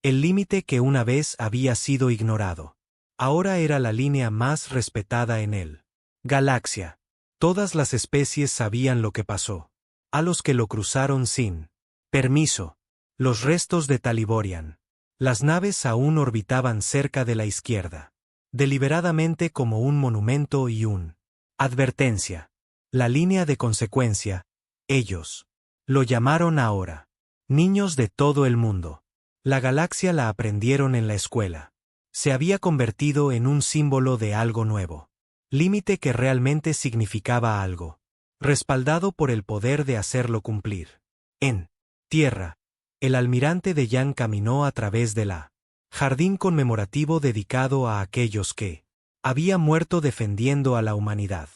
El límite que una vez había sido ignorado. Ahora era la línea más respetada en él. Galaxia. Todas las especies sabían lo que pasó. A los que lo cruzaron sin permiso. Los restos de Taliborian. Las naves aún orbitaban cerca de la izquierda. Deliberadamente como un monumento y un advertencia. La línea de consecuencia. Ellos lo llamaron ahora. Niños de todo el mundo. La galaxia la aprendieron en la escuela. Se había convertido en un símbolo de algo nuevo. Límite que realmente significaba algo. Respaldado por el poder de hacerlo cumplir. En tierra, el almirante de Yang caminó a través de la jardín conmemorativo dedicado a aquellos que habían muerto defendiendo a la humanidad.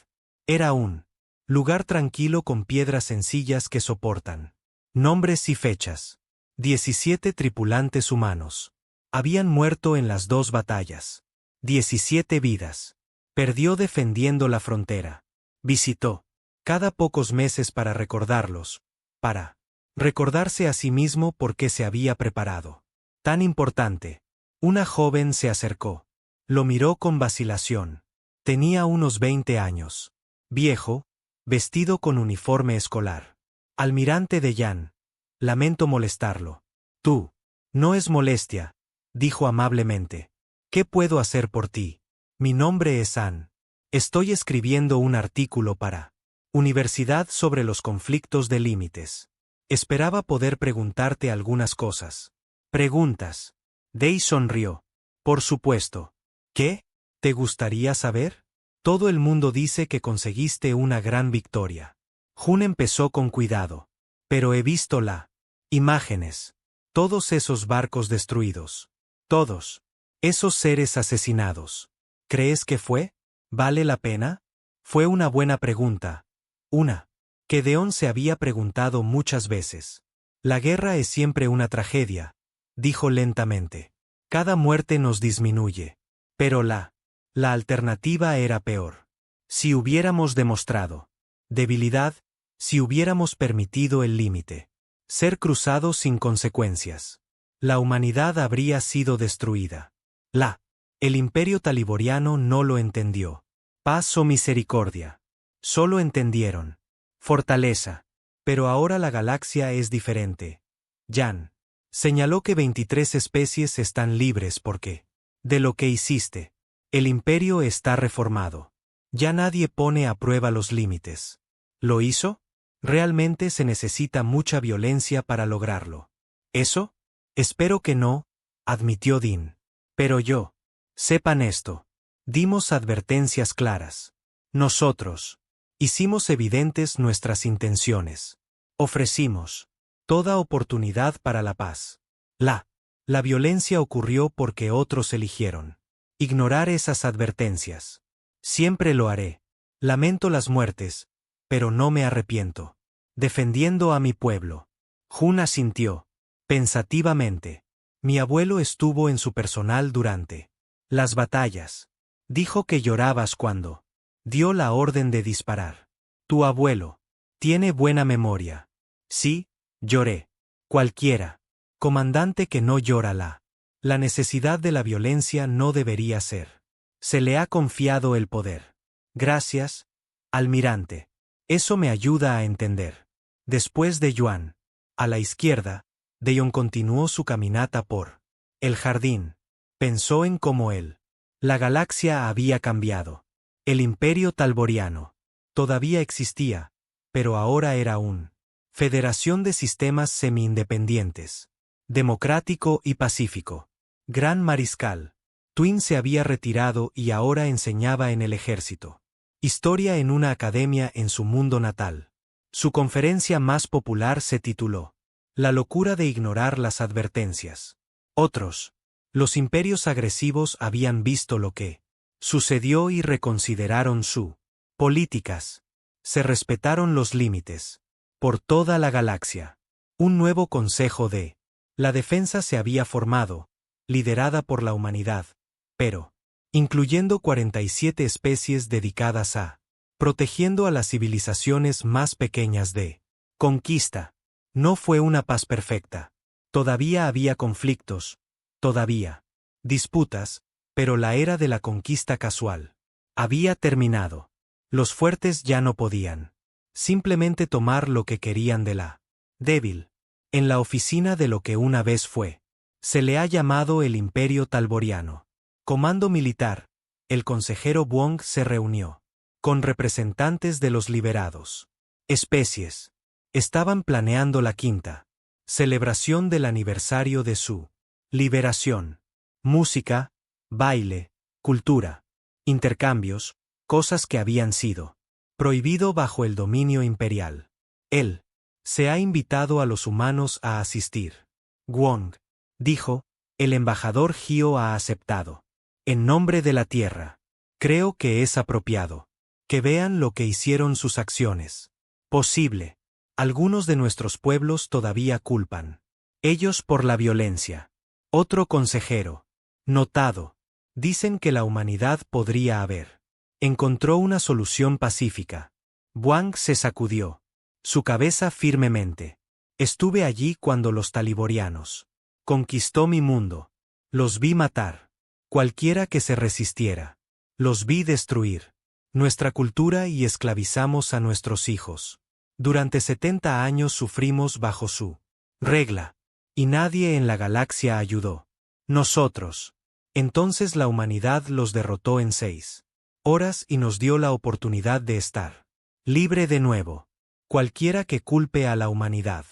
Era un lugar tranquilo con piedras sencillas que soportan nombres y fechas. 17 tripulantes humanos habían muerto en las 2 batallas. 17 vidas. Perdió defendiendo la frontera. Visitó cada pocos meses para recordarlos, para recordarse a sí mismo por qué se había preparado. Tan importante. Una joven se acercó. Lo miró con vacilación. Tenía unos 20 años. Viejo, vestido con uniforme escolar. Almirante de Yan. Lamento molestarlo. Tú. No es molestia, dijo amablemente. ¿Qué puedo hacer por ti? Mi nombre es An. Estoy escribiendo un artículo para Universidad sobre los conflictos de límites. Esperaba poder preguntarte algunas cosas. ¿Preguntas? Dei sonrió. Por supuesto. ¿Qué? ¿Te gustaría saber? Todo el mundo dice que conseguiste una gran victoria. Jun empezó con cuidado. Pero he visto imágenes. Todos esos barcos destruidos. Todos. Esos seres asesinados. ¿Crees que ¿Vale la pena? Fue una buena pregunta. Una que Deon se había preguntado muchas veces. La guerra es siempre una tragedia, dijo lentamente. Cada muerte nos disminuye. Pero la alternativa era peor. Si hubiéramos demostrado debilidad, si hubiéramos permitido el límite. Ser cruzado sin consecuencias. La humanidad habría sido destruida. El imperio taliboriano no lo entendió. Paz o misericordia. Solo entendieron fortaleza. Pero ahora la galaxia es diferente. Jan señaló que 23 especies están libres porque, de lo que hiciste, el imperio está reformado. Ya nadie pone a prueba los límites. ¿Lo hizo? Realmente se necesita mucha violencia para lograrlo. ¿Eso? Espero que no, admitió Dean. Pero sepan esto. Dimos advertencias claras. Nosotros hicimos evidentes nuestras intenciones. Ofrecimos toda oportunidad para la paz. La violencia ocurrió porque otros eligieron ignorar esas advertencias. Siempre lo haré. Lamento las muertes, pero no me arrepiento. Defendiendo a mi pueblo. Jun asintió. Pensativamente. Mi abuelo estuvo en su personal durante las batallas. Dijo que llorabas cuando dio la orden de disparar. Tu abuelo tiene buena memoria. Sí, lloré. Cualquiera. Comandante que no llora la necesidad de la violencia no debería ser. Se le ha confiado el poder. Gracias, almirante. Eso me ayuda a entender. Después de Yuan, a la izquierda, Deon continuó su caminata por el jardín. Pensó en cómo la galaxia había cambiado. El imperio talboriano todavía existía, pero ahora era federación de sistemas semi-independientes, democrático y pacífico. Gran mariscal. Twin se había retirado y ahora enseñaba en el ejército. Historia en una academia en su mundo natal. Su conferencia más popular se tituló La locura de ignorar las advertencias. Otros. Los imperios agresivos habían visto lo que sucedió y reconsideraron su políticas. Se respetaron los límites. Por toda la galaxia. Un nuevo consejo de la defensa se había formado, liderada por la humanidad, pero incluyendo 47 especies dedicadas a protegiendo a las civilizaciones más pequeñas de conquista. No fue una paz perfecta. Todavía había conflictos, todavía disputas, pero la era de la conquista casual había terminado. Los fuertes ya no podían simplemente tomar lo que querían de la débil. En la oficina de lo que una vez fue, se le ha llamado el Imperio Talboriano. Comando militar. El consejero Wong se reunió con representantes de los liberados especies. Estaban planeando la quinta celebración del aniversario de su liberación. Música, baile, cultura, intercambios, cosas que habían sido prohibido bajo el dominio imperial. Él se ha invitado a los humanos a asistir. Wong dijo, el embajador Gio ha aceptado. En nombre de la tierra. Creo que es apropiado que vean lo que hicieron sus acciones. Posible. Algunos de nuestros pueblos todavía culpan. Ellos por la violencia. Otro consejero. Notado. Dicen que la humanidad podría haber. Encontró una solución pacífica. Wang se sacudió su cabeza firmemente. Estuve allí cuando los taliborianos conquistó mi mundo. Los vi matar. Cualquiera que se resistiera. Los vi destruir nuestra cultura y esclavizamos a nuestros hijos. Durante 70 años sufrimos bajo su regla. Y nadie en la galaxia ayudó. Nosotros. Entonces la humanidad los derrotó en 6 horas y nos dio la oportunidad de estar libre de nuevo. Cualquiera que culpe a la humanidad.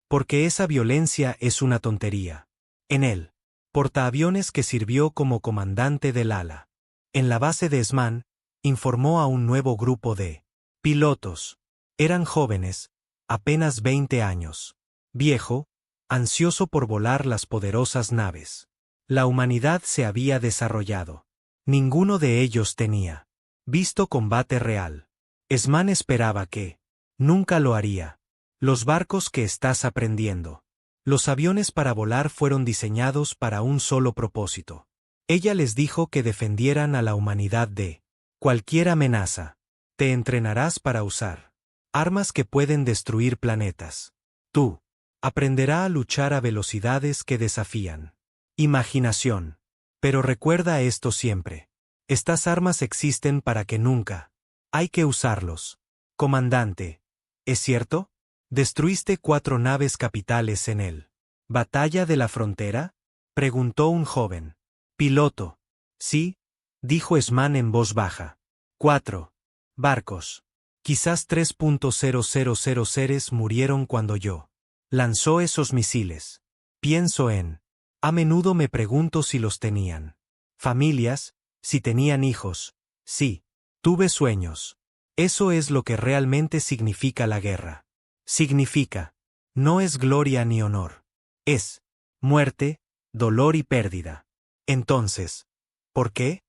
Porque esa violencia es una tontería. En él. Portaaviones que sirvió como comandante del ala. En la base de Esman, informó a un nuevo grupo de pilotos. Eran jóvenes, apenas 20 años. Viejo, ansioso por volar las poderosas naves. La humanidad se había desarrollado. Ninguno de ellos tenía visto combate real. Esman esperaba que nunca lo haría. Los barcos que estás aprendiendo. Los aviones para volar fueron diseñados para un solo propósito. Ella les dijo que defendieran a la humanidad de cualquier amenaza. Te entrenarás para usar armas que pueden destruir planetas. Tú aprenderá a luchar a velocidades que desafían imaginación. Pero recuerda esto siempre. Estas armas existen para que nunca hay que usarlos. Comandante, ¿es cierto? ¿Destruiste 4 naves capitales en el ¿Batalla de la Frontera? Preguntó un joven. Piloto. Sí, dijo Esman en voz baja. 4 barcos. Quizás 3.000 seres murieron cuando yo lanzó esos misiles. Pienso en. A menudo me pregunto si los tenían. Familias, si tenían hijos. Sí. Tuve sueños. Eso es lo que realmente significa la guerra. Significa. No es gloria ni honor. Es muerte, dolor y pérdida. Entonces, ¿por qué?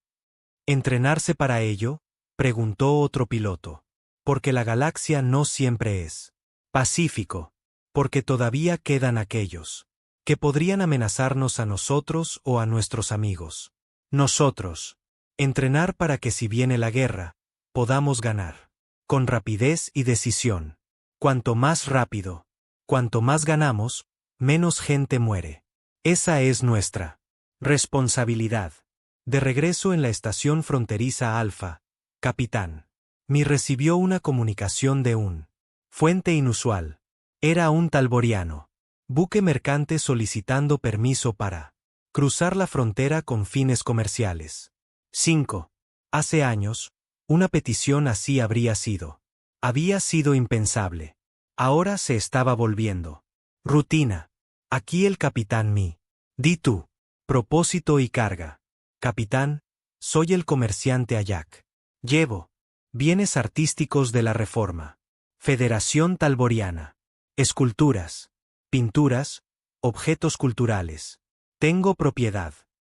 ¿Entrenarse para ello? Preguntó otro piloto. Porque la galaxia no siempre es pacífico. Porque todavía quedan aquellos que podrían amenazarnos a nosotros o a nuestros amigos. Nosotros. Entrenar para que si viene la guerra, podamos ganar. Con rapidez y decisión. Cuanto más rápido, cuanto más ganamos, menos gente muere. Esa es nuestra responsabilidad. De regreso en la estación fronteriza Alfa, capitán. Me recibió una comunicación de un fuente inusual. Era un talboriano. Buque mercante solicitando permiso para cruzar la frontera con fines comerciales. 5. Hace años, una petición así habría sido. Había sido impensable. Ahora se estaba volviendo rutina. Aquí el capitán Mi. Di tú. Propósito y carga. Capitán, soy el comerciante Ayak. Llevo bienes artísticos de la Reforma. Federación Talboriana. Esculturas. Pinturas. Objetos culturales. Tengo propiedad.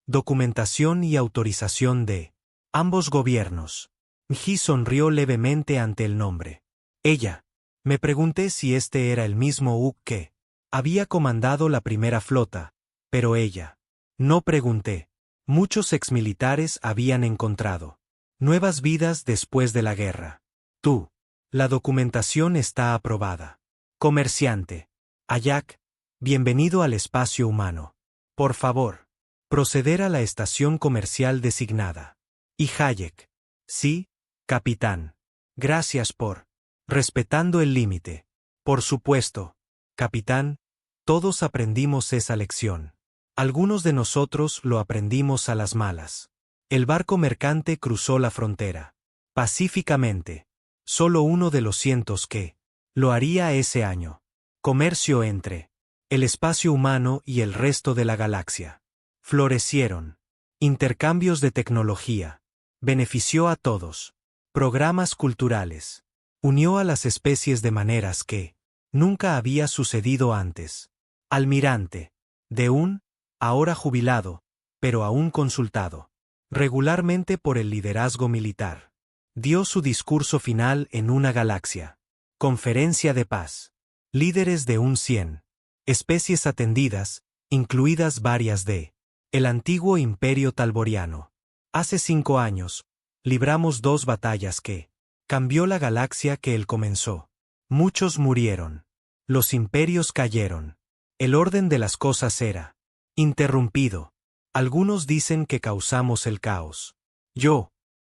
Documentación y autorización de ambos gobiernos. Mji sonrió levemente ante el nombre. Ella. Me pregunté si este era el mismo Uk que había comandado la primera flota, pero ella. No pregunté. Muchos exmilitares habían encontrado nuevas vidas después de la guerra. Tú. La documentación está aprobada. Comerciante. Ayak, bienvenido al espacio humano. Por favor, proceder a la estación comercial designada. Y Hayek. Sí, capitán. Gracias por respetando el límite. Por supuesto, capitán, todos aprendimos esa lección. Algunos de nosotros lo aprendimos a las malas. El barco mercante cruzó la frontera. Pacíficamente. Solo uno de los cientos que lo haría ese año. Comercio entre el espacio humano y el resto de la galaxia. Florecieron. Intercambios de tecnología. Benefició a todos. Programas culturales. Unió a las especies de maneras que nunca había sucedido antes. Almirante. De un, ahora jubilado, pero aún consultado regularmente por el liderazgo militar. Dio su discurso final en una galaxia. Conferencia de paz. Líderes de un 100. Especies atendidas, incluidas varias de el antiguo imperio talboriano. Hace 5 años, libramos 2 batallas que cambió la galaxia que él comenzó. Muchos murieron. Los imperios cayeron. El orden de las cosas era interrumpido. Algunos dicen que causamos el caos.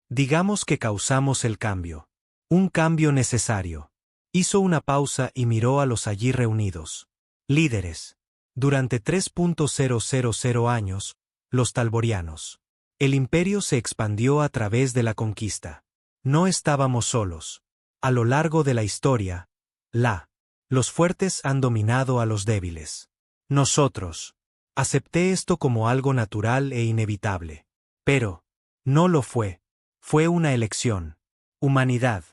Digamos que causamos el cambio. Un cambio necesario. Hizo una pausa y miró a los allí reunidos. Líderes. Durante 3.000 años, los talborianos. El imperio se expandió a través de la conquista. No estábamos solos. A lo largo de la historia, los fuertes han dominado a los débiles. Nosotros. Acepté esto como algo natural e inevitable. Pero no lo fue. Fue una elección. Humanidad.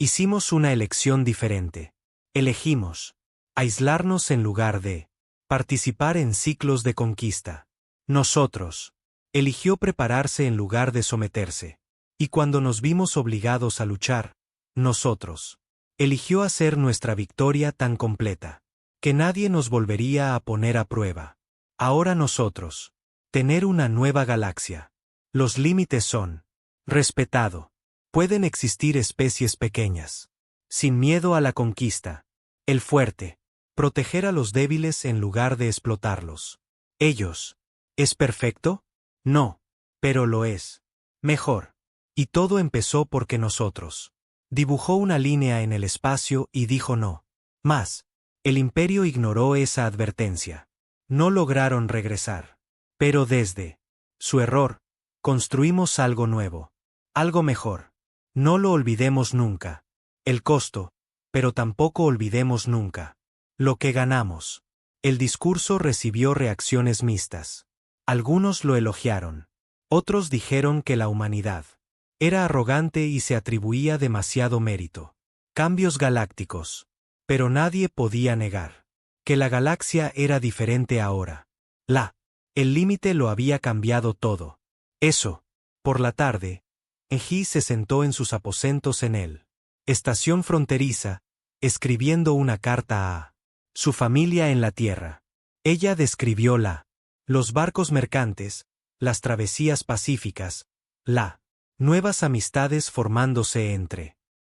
Hicimos una elección diferente. Elegimos aislarnos en lugar de participar en ciclos de conquista. Nosotros. Eligió prepararse en lugar de someterse. Y cuando nos vimos obligados a luchar, nosotros. Eligió hacer nuestra victoria tan completa que nadie nos volvería a poner a prueba. Ahora nosotros. Tener una nueva galaxia. Los límites son respetado. Pueden existir especies pequeñas. Sin miedo a la conquista. El fuerte. Proteger a los débiles en lugar de explotarlos. Ellos. ¿Es perfecto? No. Pero lo es. Mejor. Y todo empezó porque nosotros. Dibujó una línea en el espacio y dijo no. Más. El imperio ignoró esa advertencia. No lograron regresar. Pero desde su error, construimos algo nuevo. Algo mejor. No lo olvidemos nunca. El costo, pero tampoco olvidemos nunca lo que ganamos. El discurso recibió reacciones mixtas. Algunos lo elogiaron. Otros dijeron que la humanidad era arrogante y se atribuía demasiado mérito. Cambios galácticos. Pero nadie podía negar que la galaxia era diferente ahora. El límite lo había cambiado todo. Eso. Por la tarde, Enji se sentó en sus aposentos en el estación fronteriza, escribiendo una carta a su familia en la Tierra. Ella describió los barcos mercantes, las travesías pacíficas, nuevas amistades formándose entre